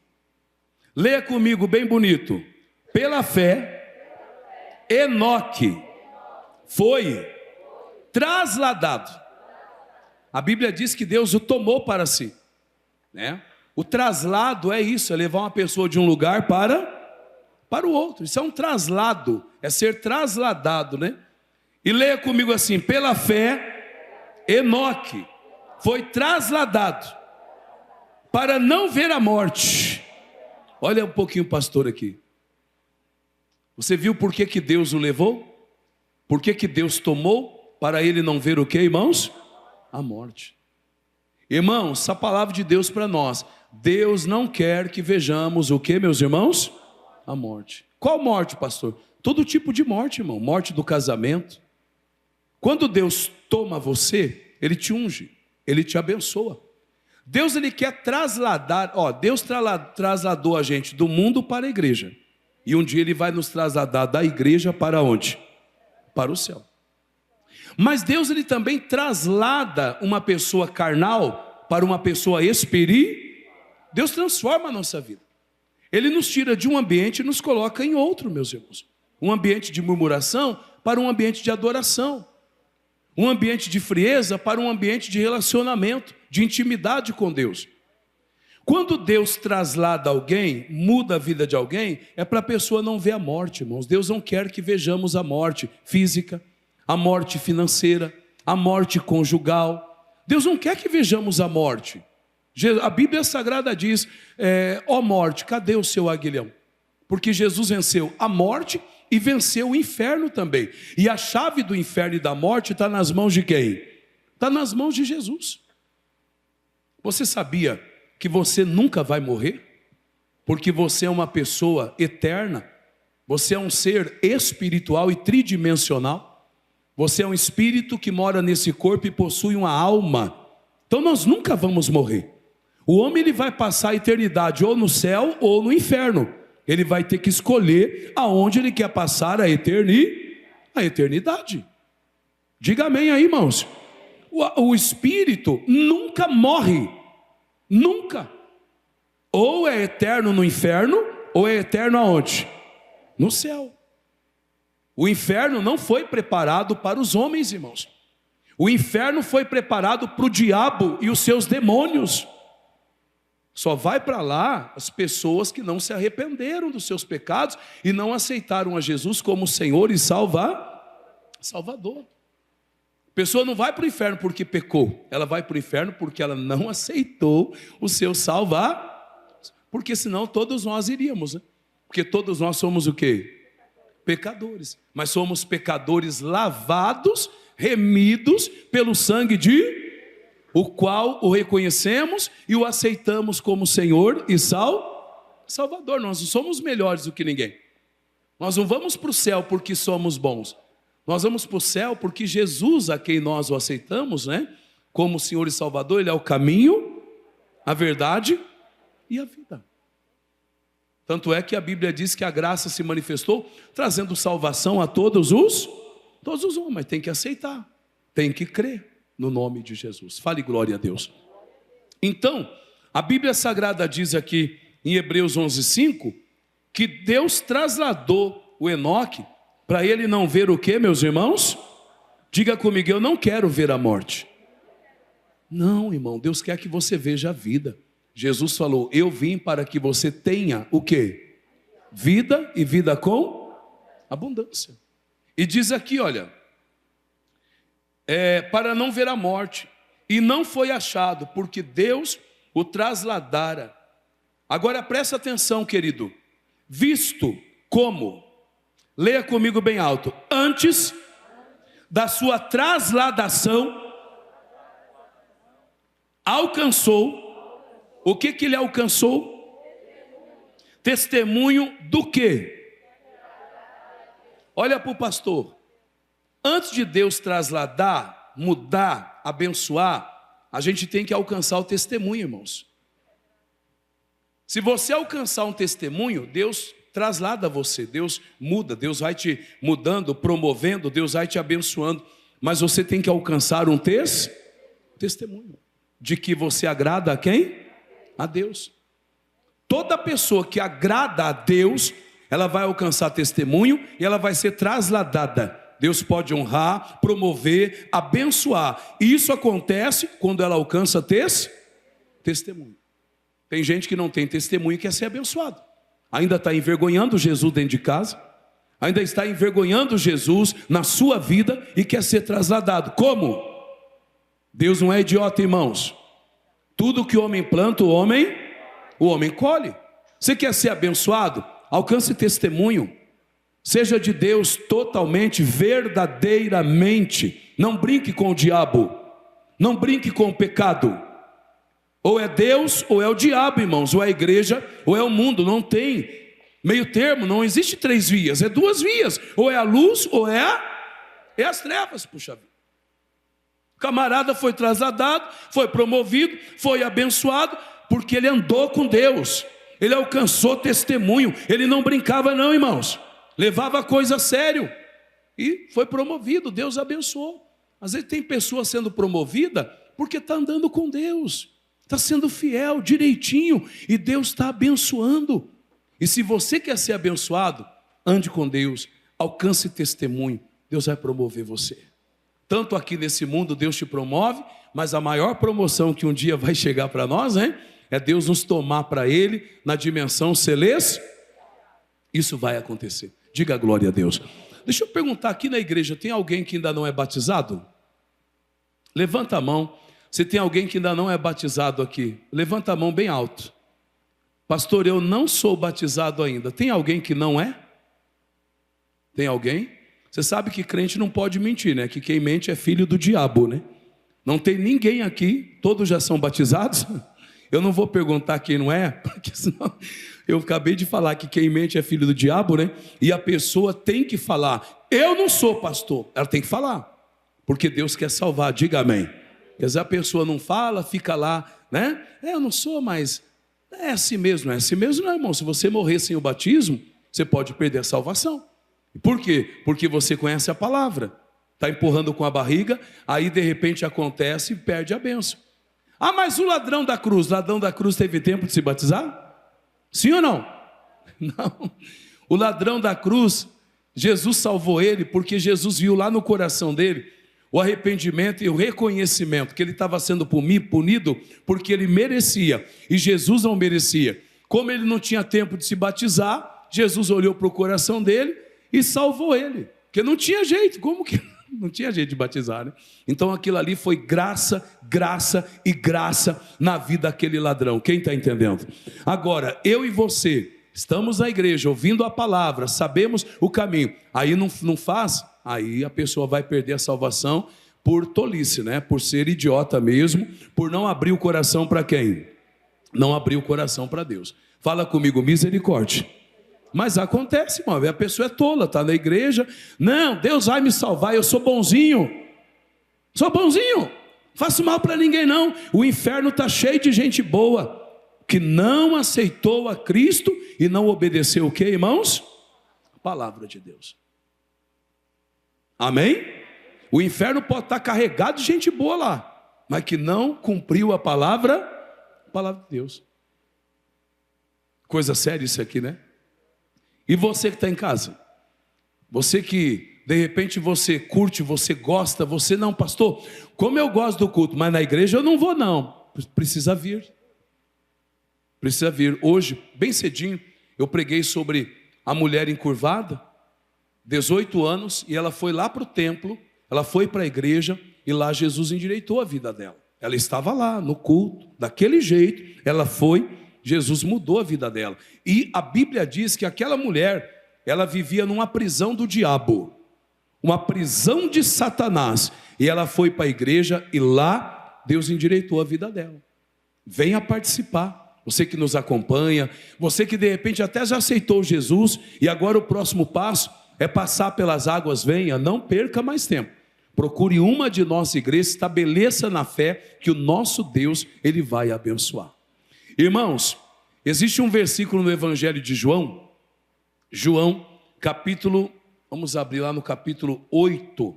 Leia comigo bem bonito. Pela fé, Enoque foi trasladado. A Bíblia diz que Deus o tomou para si, né? O traslado é isso, é levar uma pessoa de um lugar para o outro. Isso é um traslado, é ser trasladado, né? E leia comigo assim: pela fé, Enoque foi trasladado para não ver a morte. Olha um pouquinho o pastor aqui. Você viu por que Deus o levou? Por que Deus tomou? Para ele não ver o que, irmãos? A morte. Irmãos, essa palavra de Deus para nós: Deus não quer que vejamos o que, meus irmãos? A morte. Qual morte, pastor? Todo tipo de morte, irmão. Morte do casamento. Quando Deus toma você, Ele te unge, Ele te abençoa. Deus, Ele quer trasladar, Deus trasladou a gente do mundo para a igreja. E um dia Ele vai nos trasladar da igreja para onde? Para o céu. Mas Deus, Ele também traslada uma pessoa carnal para uma pessoa espiritual. Deus transforma a nossa vida. Ele nos tira de um ambiente e nos coloca em outro, meus irmãos. Um ambiente de murmuração para um ambiente de adoração. Um ambiente de frieza para um ambiente de relacionamento, de intimidade com Deus. Quando Deus traslada alguém, muda a vida de alguém, é para a pessoa não ver a morte, irmãos. Deus não quer que vejamos a morte física, a morte financeira, a morte conjugal. Deus não quer que vejamos a morte. A Bíblia Sagrada diz: ó morte, cadê o seu aguilhão? Porque Jesus venceu a morte e venceu o inferno também. E a chave do inferno e da morte está nas mãos de quem? Está nas mãos de Jesus. Você sabia que você nunca vai morrer? porque você é uma pessoa eterna, você é um ser espiritual e tridimensional, você é um espírito que mora nesse corpo e possui uma alma. Então nós nunca vamos morrer. O homem ele vai passar a eternidade ou no céu ou no inferno. Ele vai ter que escolher aonde ele quer passar a eternidade. Diga amém aí, irmãos. O espírito nunca morre, nunca. Ou é eterno no inferno, ou é eterno aonde? No céu. O inferno não foi preparado para os homens, irmãos. O inferno foi preparado para o diabo e os seus demônios. Só vai para lá as pessoas que não se arrependeram dos seus pecados e não aceitaram a Jesus como Senhor e Salvador. A pessoa não vai para o inferno porque pecou, ela vai para o inferno porque ela não aceitou o seu Salvador. Porque senão todos nós iríamos, né? Porque todos nós somos o quê? Pecadores. Mas somos pecadores lavados, remidos pelo sangue de o qual o reconhecemos e o aceitamos como Senhor e Salvador. Nós não somos melhores do que ninguém. Nós não vamos para o céu porque somos bons. Nós vamos para o céu porque Jesus, a quem nós o aceitamos, né, como Senhor e Salvador, Ele é o caminho, a verdade e a vida. Tanto é que a Bíblia diz que a graça se manifestou trazendo salvação a todos os homens. Tem que aceitar, tem que crer no nome de Jesus. Fale glória a Deus. Então, a Bíblia Sagrada diz aqui em Hebreus 11:5 que Deus trasladou o Enoque para ele não ver o que, meus irmãos? Diga comigo, eu não quero ver a morte. Não, irmão, Deus quer que você veja a vida. Jesus falou, eu vim para que você tenha o quê? Vida e vida com abundância. E diz aqui, olha, para não ver a morte, e não foi achado, porque Deus o trasladara. Agora presta atenção, querido, visto como, leia comigo bem alto, antes da sua trasladação, alcançou, o que ele alcançou? Testemunho do quê? Olha para o pastor, antes de Deus trasladar, mudar, abençoar, a gente tem que alcançar o testemunho, irmãos. Se você alcançar um testemunho, Deus traslada você, Deus muda, Deus vai te mudando, promovendo, Deus vai te abençoando, mas você tem que alcançar um testemunho, de que você agrada a quem? A Deus. Toda pessoa que agrada a Deus, ela vai alcançar testemunho e ela vai ser trasladada. Deus pode honrar, promover, abençoar, e isso acontece quando ela alcança testemunho. Tem gente que não tem testemunho e quer ser abençoado. Ainda está envergonhando Jesus dentro de casa, ainda está envergonhando Jesus na sua vida e quer ser trasladado. Como? Deus não é idiota, irmãos. Tudo que o homem planta, o homem colhe. Você quer ser abençoado? Alcance testemunho. Seja de Deus totalmente, verdadeiramente. Não brinque com o diabo. Não brinque com o pecado. Ou é Deus ou é o diabo, irmãos, ou é a igreja ou é o mundo, não tem meio termo, não existe 3 vias, é 2 vias, ou é a luz ou é as trevas, puxa vida. O camarada foi trasladado, foi promovido, foi abençoado, porque ele andou com Deus, ele alcançou testemunho, ele não brincava não, irmãos, levava a coisa a sério, e foi promovido, Deus abençoou. Às vezes tem pessoa sendo promovida, porque está andando com Deus, está sendo fiel, direitinho, e Deus está abençoando. E se você quer ser abençoado, ande com Deus, alcance testemunho, Deus vai promover você. Tanto aqui nesse mundo Deus te promove, mas a maior promoção que um dia vai chegar para nós, hein, é Deus nos tomar para Ele na dimensão celeste. Isso vai acontecer. Diga glória a Deus. Deixa eu perguntar, aqui na igreja tem alguém que ainda não é batizado? Levanta a mão. Se tem alguém que ainda não é batizado aqui, levanta a mão bem alto. Pastor, eu não sou batizado ainda. Tem alguém que não é? Tem alguém? Você sabe que crente não pode mentir, né? Que quem mente é filho do diabo, né? Não tem ninguém aqui, todos já são batizados? Eu não vou perguntar quem não é, porque senão eu acabei de falar que quem mente é filho do diabo, né? E a pessoa tem que falar, eu não sou pastor. Ela tem que falar, porque Deus quer salvar, diga amém. Quer dizer, a pessoa não fala, fica lá, né? Eu não sou, mas é assim mesmo, não é assim mesmo não, irmão. Se você morrer sem o batismo, você pode perder a salvação. Por quê? Porque você conhece a palavra. Está empurrando com a barriga, aí de repente acontece e perde a bênção. Ah, mas o ladrão da cruz teve tempo de se batizar? Sim ou não? Não. O ladrão da cruz, Jesus salvou ele porque Jesus viu lá no coração dele o arrependimento e o reconhecimento que ele estava sendo punido porque ele merecia e Jesus não merecia. Como ele não tinha tempo de se batizar, Jesus olhou para o coração dele e salvou ele, porque não tinha jeito, como que... Não tinha jeito de batizar, né? Então aquilo ali foi graça, graça e graça na vida daquele ladrão. Quem está entendendo? Agora, eu e você, estamos na igreja, ouvindo a palavra, sabemos o caminho. Aí não faz, aí a pessoa vai perder a salvação por tolice, né? Por ser idiota mesmo, por não abrir o coração para quem? Não abrir o coração para Deus. Fala comigo, misericórdia. Mas acontece, irmão, a pessoa é tola, está na igreja, não, Deus vai me salvar, eu sou bonzinho, faço mal para ninguém não, o inferno está cheio de gente boa, que não aceitou a Cristo e não obedeceu o que, irmãos? A palavra de Deus. Amém? O inferno pode estar carregado de gente boa lá, mas que não cumpriu a palavra de Deus. Coisa séria isso aqui, né? E você que está em casa, você que de repente você curte, você gosta, você não, pastor, como eu gosto do culto, mas na igreja eu não vou não, precisa vir. Hoje, bem cedinho, eu preguei sobre a mulher encurvada, 18 anos, e ela foi lá para o templo, ela foi para a igreja, e lá Jesus endireitou a vida dela. Ela estava lá no culto, daquele jeito, ela foi... Jesus mudou a vida dela. E a Bíblia diz que aquela mulher, ela vivia numa prisão do diabo, uma prisão de Satanás. E ela foi para a igreja e lá Deus endireitou a vida dela. Venha participar. Você que nos acompanha, você que de repente até já aceitou Jesus e agora o próximo passo é passar pelas águas, venha, não perca mais tempo. Procure uma de nossas igrejas, estabeleça na fé que o nosso Deus, Ele vai abençoar. Irmãos, existe um versículo no Evangelho de João, capítulo, vamos abrir lá no capítulo 8,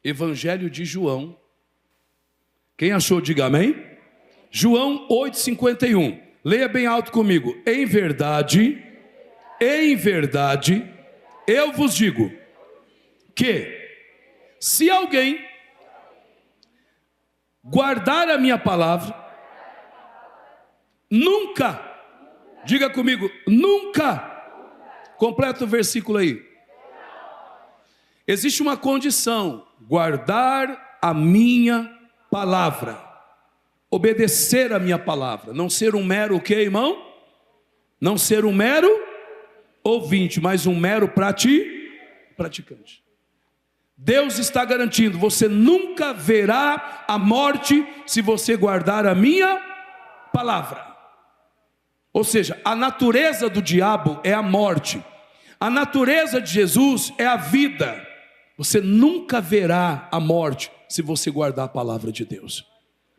Evangelho de João, quem achou, diga amém. João 8,51, leia bem alto comigo, em verdade, eu vos digo, que se alguém guardar a minha palavra, nunca, diga comigo, nunca, completa o versículo aí. Existe uma condição, guardar a minha palavra, obedecer a minha palavra, não ser um mero o que, irmão? Não ser um mero ouvinte, mas um mero praticante. Deus está garantindo, você nunca verá a morte se você guardar a minha palavra. Ou seja, a natureza do diabo é a morte, a natureza de Jesus é a vida. Você nunca verá a morte se você guardar a palavra de Deus,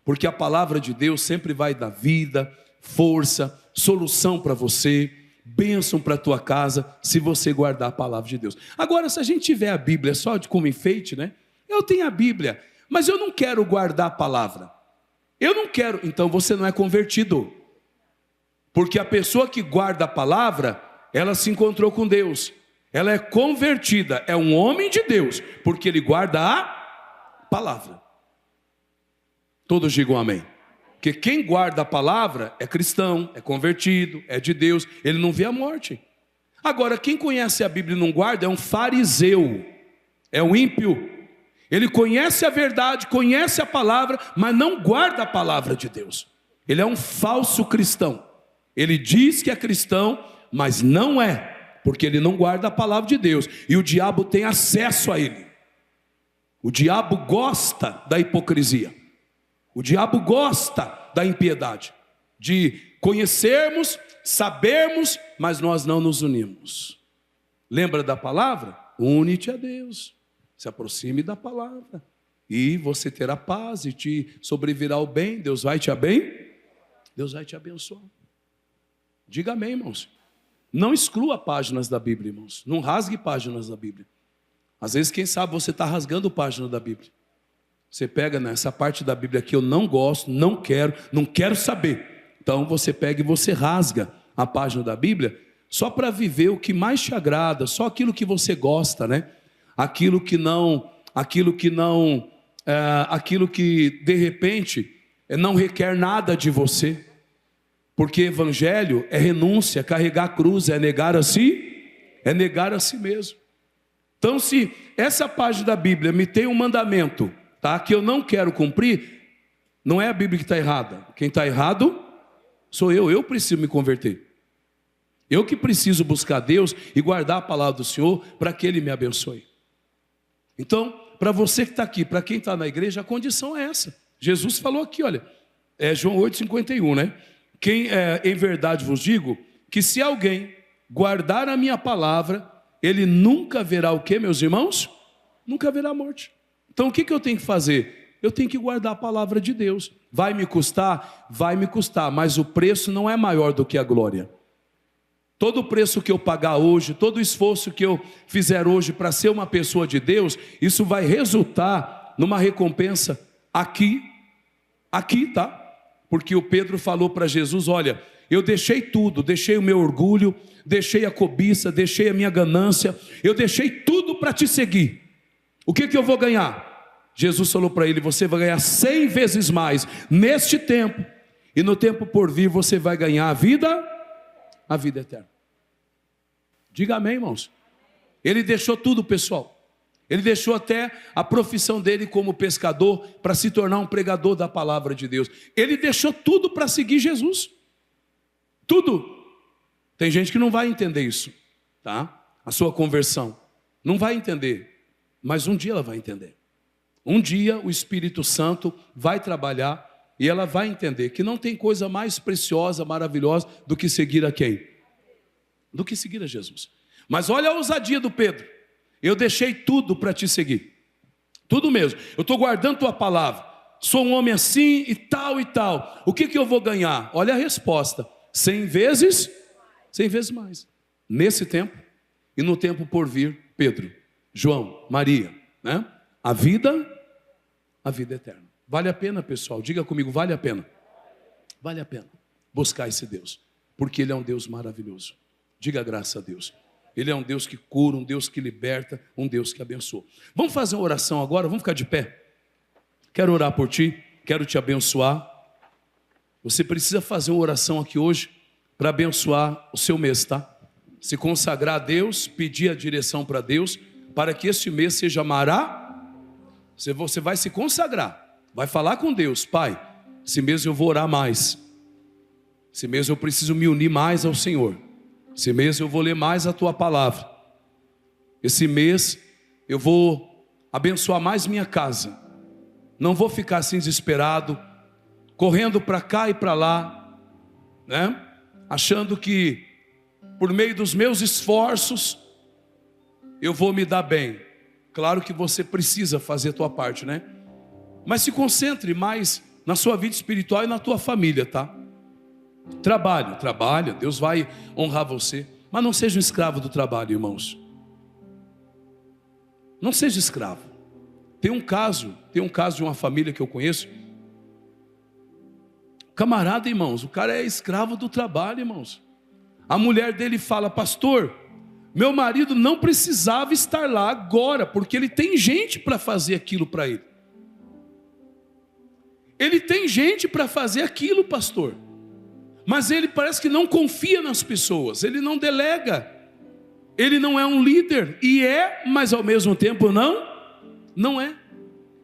porque a palavra de Deus sempre vai dar vida, força, solução para você, bênção para a tua casa, se você guardar a palavra de Deus. Agora, se a gente tiver a Bíblia só como enfeite, né? Eu tenho a Bíblia, mas eu não quero guardar a palavra, eu não quero, então você não é convertido. Porque a pessoa que guarda a palavra, ela se encontrou com Deus. Ela é convertida, é um homem de Deus, porque ele guarda a palavra. Todos digam amém. Porque quem guarda a palavra é cristão, é convertido, é de Deus, ele não vê a morte. Agora, quem conhece a Bíblia e não guarda é um fariseu, é um ímpio. Ele conhece a verdade, conhece a palavra, mas não guarda a palavra de Deus. Ele é um falso cristão. Ele diz que é cristão, mas não é, porque ele não guarda a palavra de Deus. E o diabo tem acesso a ele. O diabo gosta da hipocrisia. O diabo gosta da impiedade, de conhecermos, sabermos, mas nós não nos unimos. Lembra da palavra? Une-te a Deus, se aproxime da palavra, e você terá paz e te sobrevirá o bem. Deus vai te Deus vai te abençoar. Diga amém, irmãos. Não exclua páginas da Bíblia, irmãos. Não rasgue páginas da Bíblia. Às vezes, quem sabe, você está rasgando página da Bíblia. Você pega nessa parte da Bíblia que eu não gosto, não quero saber. Então você pega e você rasga a página da Bíblia só para viver o que mais te agrada, só aquilo que você gosta, né? Aquilo que de repente não requer nada de você. Porque evangelho é renúncia, carregar a cruz, é negar a si mesmo. Então, se essa página da Bíblia me tem um mandamento, tá, que eu não quero cumprir, não é a Bíblia que está errada. Quem está errado sou eu preciso me converter. Eu que preciso buscar Deus e guardar a palavra do Senhor para que Ele me abençoe. Então, para você que está aqui, para quem está na igreja, a condição é essa. Jesus falou aqui, olha, João 8,51, né? Em verdade vos digo, que se alguém guardar a minha palavra, ele nunca verá o que, meus irmãos? Nunca verá a morte. Então o que eu tenho que fazer? Eu tenho que guardar a palavra de Deus. Vai me custar? Vai me custar, mas o preço não é maior do que a glória. Todo o preço que eu pagar hoje, todo o esforço que eu fizer hoje para ser uma pessoa de Deus, isso vai resultar numa recompensa aqui, tá? Porque o Pedro falou para Jesus, olha, eu deixei tudo, deixei o meu orgulho, deixei a cobiça, deixei a minha ganância, eu deixei tudo para te seguir. O que eu vou ganhar? Jesus falou para ele, você vai ganhar 100 vezes mais neste tempo, e no tempo por vir você vai ganhar a vida eterna. Diga amém, irmãos. Ele deixou tudo, pessoal. Ele deixou até a profissão dele como pescador para se tornar um pregador da palavra de Deus. Ele deixou tudo para seguir Jesus. Tudo. Tem gente que não vai entender isso, tá? A sua conversão. Não vai entender. Mas um dia ela vai entender. Um dia o Espírito Santo vai trabalhar e ela vai entender que não tem coisa mais preciosa, maravilhosa do que seguir a quem? Do que seguir a Jesus. Mas olha a ousadia do Pedro. Eu deixei tudo para te seguir. Tudo mesmo. Eu estou guardando tua palavra. Sou um homem assim e tal e tal. O que eu vou ganhar? Olha a resposta. 100 vezes mais. Nesse tempo e no tempo por vir, Pedro, João, Maria, né? A vida eterna. Vale a pena, pessoal. Diga comigo, vale a pena. Vale a pena buscar esse Deus. Porque Ele é um Deus maravilhoso. Diga graças a Deus. Ele é um Deus que cura, um Deus que liberta, um Deus que abençoa. Vamos fazer uma oração agora, vamos ficar de pé. Quero orar por ti, quero te abençoar. Você precisa fazer uma oração aqui hoje para abençoar o seu mês, tá? Se consagrar a Deus, pedir a direção para Deus, para que este mês seja você vai se consagrar, vai falar com Deus, Pai, esse mês eu vou orar mais. Esse mês eu preciso me unir mais ao Senhor. Esse mês eu vou ler mais a tua palavra. Esse mês eu vou abençoar mais minha casa. Não vou ficar assim desesperado, correndo para cá e para lá, né? Achando que por meio dos meus esforços eu vou me dar bem. Claro que você precisa fazer a tua parte, né? Mas se concentre mais na sua vida espiritual e na tua família, tá? Trabalha, Deus vai honrar você. Mas não seja um escravo do trabalho, irmãos. Não seja escravo. Tem um caso de uma família que eu conheço. Camarada, irmãos, o cara é escravo do trabalho, irmãos. A mulher dele fala, pastor, meu marido não precisava estar lá agora, porque ele tem gente para fazer aquilo para ele. Ele tem gente para fazer aquilo, pastor. Mas ele parece que não confia nas pessoas, ele não delega, ele não é um líder, mas ao mesmo tempo não é.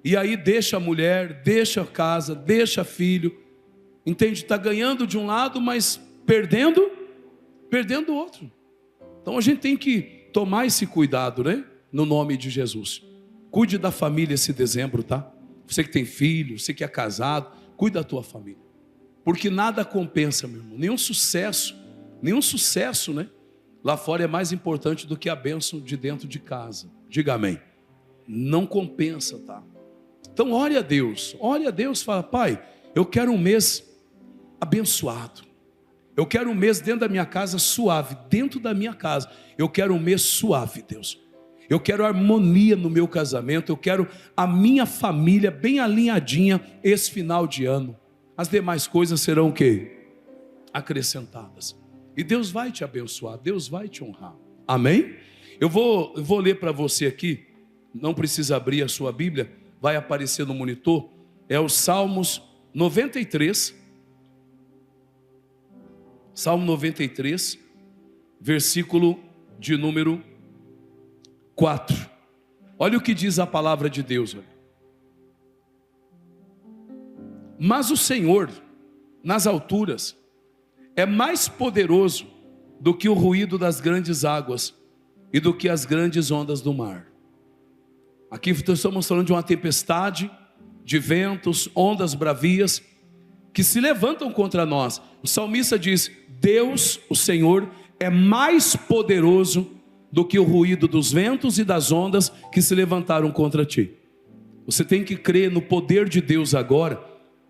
E aí deixa a mulher, deixa a casa, deixa filho, entende? Está ganhando de um lado, mas perdendo o outro. Então a gente tem que tomar esse cuidado, né? No nome de Jesus. Cuide da família esse dezembro, tá? Você que tem filho, você que é casado, Cuida da tua família. Porque nada compensa, meu irmão. Nenhum sucesso, né? Lá fora é mais importante do que a bênção de dentro de casa. Diga amém. Não compensa, tá? Então ore a Deus, fala: Pai, eu quero um mês abençoado. Eu quero um mês dentro da minha casa suave, dentro da minha casa. Eu quero um mês suave, Deus. Eu quero harmonia no meu casamento, eu quero a minha família bem alinhadinha esse final de ano. As demais coisas serão o quê? Acrescentadas. E Deus vai te abençoar, Deus vai te honrar. Amém? Eu vou ler para você aqui, não precisa abrir a sua Bíblia, vai aparecer no monitor, é o Salmos 93, Salmo 93, versículo de número 4. Olha o que diz a palavra de Deus. Olha. Mas o Senhor, nas alturas, é mais poderoso do que o ruído das grandes águas e do que as grandes ondas do mar. Aqui estamos falando de uma tempestade, de ventos, ondas bravias, que se levantam contra nós. O salmista diz: Deus, o Senhor, é mais poderoso do que o ruído dos ventos e das ondas que se levantaram contra ti. Você tem que crer no poder de Deus agora,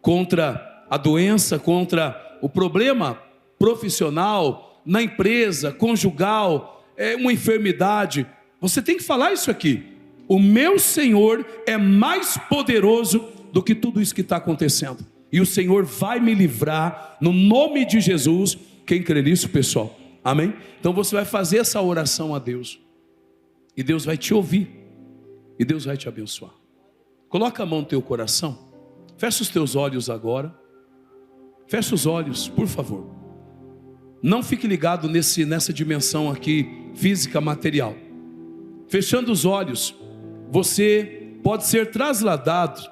contra a doença, contra o problema profissional, na empresa, conjugal, uma enfermidade. Você tem que falar isso aqui: o meu Senhor é mais poderoso do que tudo isso que está acontecendo, e o Senhor vai me livrar, no nome de Jesus. Quem crê nisso, pessoal? Amém? Então você vai fazer essa oração a Deus, e Deus vai te ouvir, e Deus vai te abençoar. Coloca a mão no teu coração, fecha os teus olhos agora, fecha os olhos, por favor. Não fique ligado nessa dimensão aqui, física, material. Fechando os olhos, você pode ser trasladado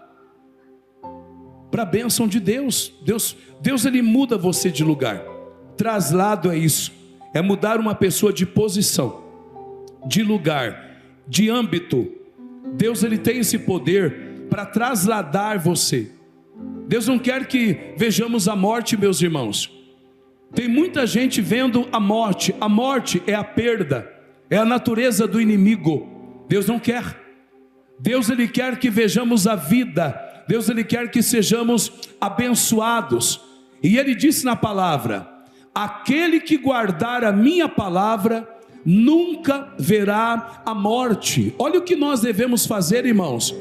para a bênção de Deus. Deus ele muda você de lugar. Traslado é isso, é mudar uma pessoa de posição, de lugar, de âmbito. Deus ele tem esse poder para trasladar você. Deus não quer que vejamos a morte, meus irmãos. Tem muita gente vendo a morte é a perda, é a natureza do inimigo. Deus não quer. Deus ele quer que vejamos a vida. Deus ele quer que sejamos abençoados. E ele disse na palavra: aquele que guardar a minha palavra nunca verá a morte. Olha o que nós devemos fazer, irmãos.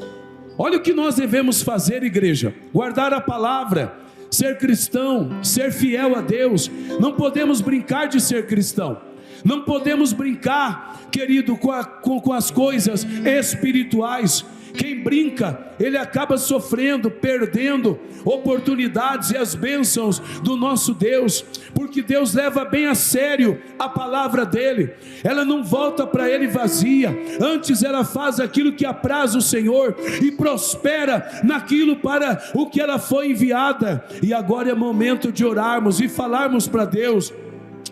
Olha o que nós devemos fazer, igreja: guardar a palavra, ser cristão, ser fiel a Deus. Não podemos brincar de ser cristão. Não podemos brincar, querido, com as coisas espirituais. Quem brinca, ele acaba sofrendo, perdendo oportunidades e as bênçãos do nosso Deus, porque Deus leva bem a sério a palavra dele. Ela não volta para ele vazia, antes ela faz aquilo que apraz o Senhor e prospera naquilo para o que ela foi enviada. E agora é momento de orarmos e falarmos para Deus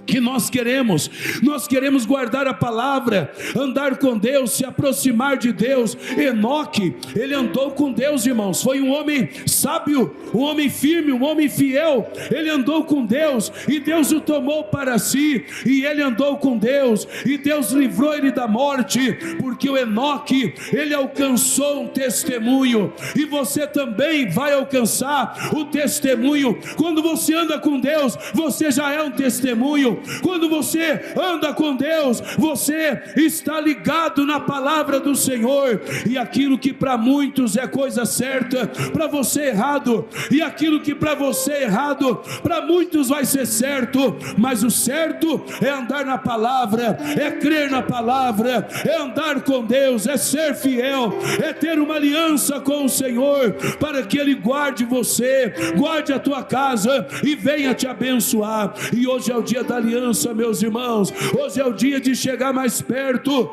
que nós queremos guardar a palavra, andar com Deus, se aproximar de Deus. Enoque, ele andou com Deus, irmãos, foi um homem sábio, um homem firme, um homem fiel. Ele andou com Deus e Deus o tomou para si, e ele andou com Deus e Deus livrou ele da morte, porque o Enoque, ele alcançou um testemunho, e você também vai alcançar o testemunho. Quando você anda com Deus, você já é um testemunho. Quando você anda com Deus, você está ligado na palavra do Senhor, e aquilo que para muitos é coisa certa, para você é errado, e aquilo que para você é errado, para muitos vai ser certo. Mas o certo é andar na palavra, é crer na palavra, é andar com Deus, é ser fiel, é ter uma aliança com o Senhor, para que Ele guarde você, guarde a tua casa e venha te abençoar. E hoje é o dia da aliança, meus irmãos. Hoje é o dia de chegar mais perto.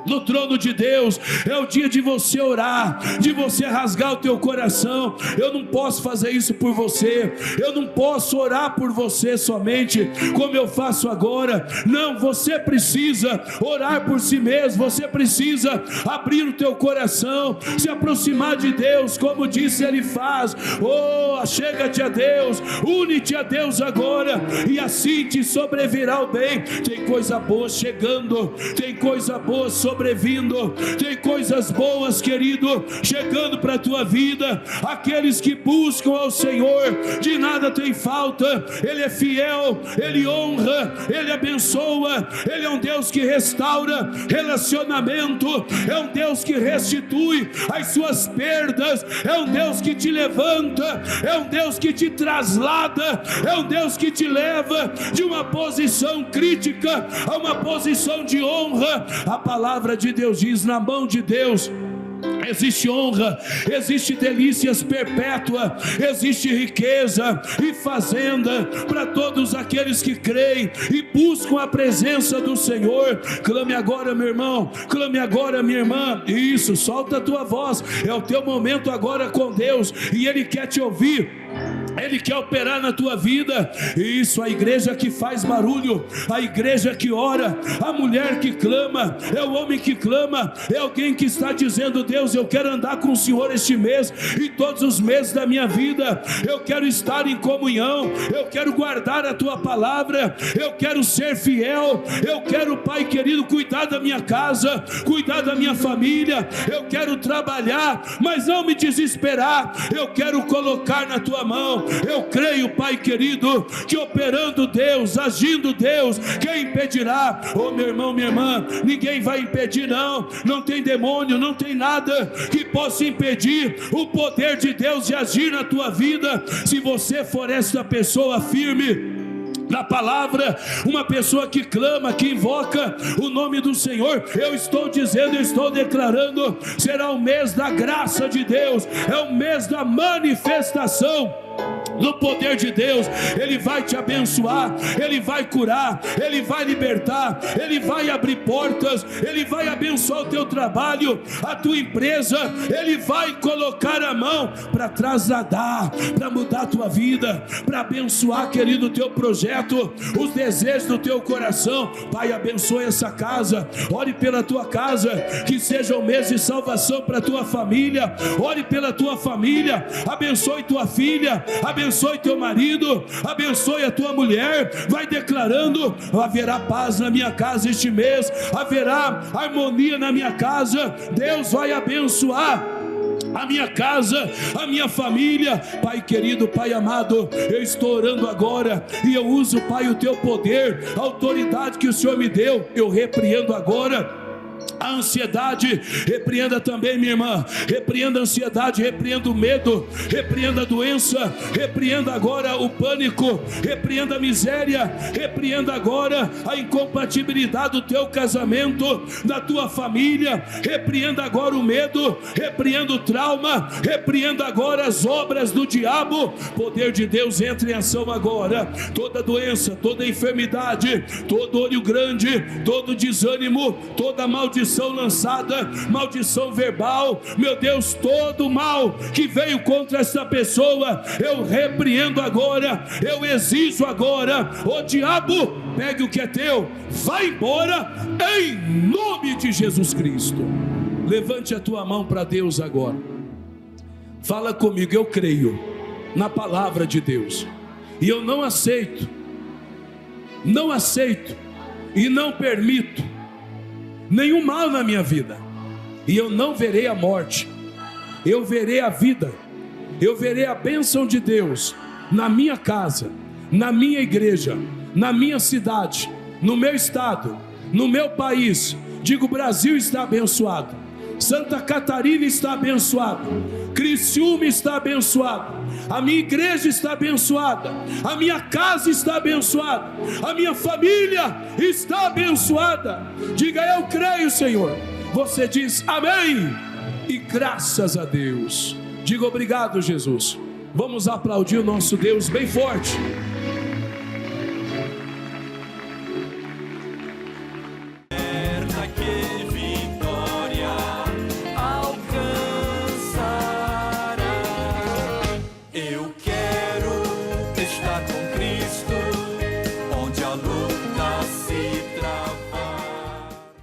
no trono de Deus. É o dia de você orar, de você rasgar o teu coração. Eu não posso fazer isso por você, eu não posso orar por você somente como eu faço agora. Não, você precisa orar por si mesmo, você precisa abrir o teu coração, se aproximar de Deus, como disse Elifaz. Oh, achega-te a Deus, une-te a Deus agora, e assim te sobrevirá o bem. Tem coisa boa chegando, tem coisa boa sobrevindo, tem coisas boas, querido, chegando para a tua vida. Aqueles que buscam ao Senhor, de nada tem falta. Ele é fiel, Ele honra, Ele abençoa. Ele é um Deus que restaura relacionamento, é um Deus que restitui as suas perdas, é um Deus que te levanta, é um Deus que te traslada, é um Deus que te leva de uma posição crítica a uma posição de honra. A palavra de Deus diz: na mão de Deus existe honra, existe delícias perpétuas, existe riqueza e fazenda para todos aqueles que creem e buscam a presença do Senhor. Clame agora, meu irmão, clame agora, minha irmã. Isso, solta a tua voz, é o teu momento agora com Deus, e Ele quer te ouvir, Ele quer operar na tua vida. Isso, a igreja que faz barulho, a igreja que ora, a mulher que clama, é o homem que clama, é alguém que está dizendo: Deus, eu quero andar com o Senhor este mês e todos os meses da minha vida. Eu quero estar em comunhão, eu quero guardar a tua palavra, eu quero ser fiel, eu quero, Pai querido, cuidar da minha casa, cuidar da minha família. Eu quero trabalhar, mas não me desesperar. Eu quero colocar na tua mão. Eu creio, Pai querido, que operando Deus, agindo Deus, quem impedirá? Oh, meu irmão, minha irmã, ninguém vai impedir, não. Não tem demônio, não tem nada que possa impedir o poder de Deus de agir na tua vida, se você for esta pessoa firme na palavra, uma pessoa que clama, que invoca o nome do Senhor. Eu estou dizendo, eu estou declarando, será o mês da graça de Deus, é o mês da manifestação do poder de Deus. Ele vai te abençoar, Ele vai curar, Ele vai libertar, Ele vai abrir portas, Ele vai abençoar o teu trabalho, a tua empresa. Ele vai colocar a mão para trasladar, para mudar a tua vida, para abençoar, querido, o teu projeto, os desejos do teu coração. Pai, abençoe essa casa, ore pela tua casa, que seja um mês de salvação para a tua família. Ore pela tua família, abençoe tua filha, abençoe teu marido, abençoe a tua mulher. Vai declarando: haverá paz na minha casa este mês, haverá harmonia na minha casa. Deus vai abençoar a minha casa, a minha família. Pai querido, Pai amado, eu estou orando agora e eu uso, Pai, o teu poder, a autoridade que o Senhor me deu. Eu repreendo agora a ansiedade. Repreenda também, minha irmã, repreenda a ansiedade, repreenda o medo, repreenda a doença, repreenda agora o pânico, repreenda a miséria, repreenda agora a incompatibilidade do teu casamento, da tua família. Repreenda agora o medo, repreenda o trauma, repreenda agora as obras do diabo. Poder de Deus entra em ação agora. Toda doença, toda enfermidade, todo olho grande, todo desânimo, toda maldição lançada, maldição verbal, meu Deus, todo mal que veio contra essa pessoa, eu repreendo agora, eu exijo agora: o diabo, pegue o que é teu, vai embora, em nome de Jesus Cristo. Levante a tua mão para Deus agora, fala comigo: eu creio na palavra de Deus, e eu não aceito e não permito nenhum mal na minha vida, e eu não verei a morte, eu verei a vida, eu verei a bênção de Deus na minha casa, na minha igreja, na minha cidade, no meu estado, no meu país. Digo: o Brasil está abençoado, Santa Catarina está abençoado, Criciúma está abençoado, a minha igreja está abençoada, a minha casa está abençoada, a minha família está abençoada. Diga: eu creio, Senhor. Você diz amém e graças a Deus. Diga: obrigado, Jesus. Vamos aplaudir o nosso Deus bem forte.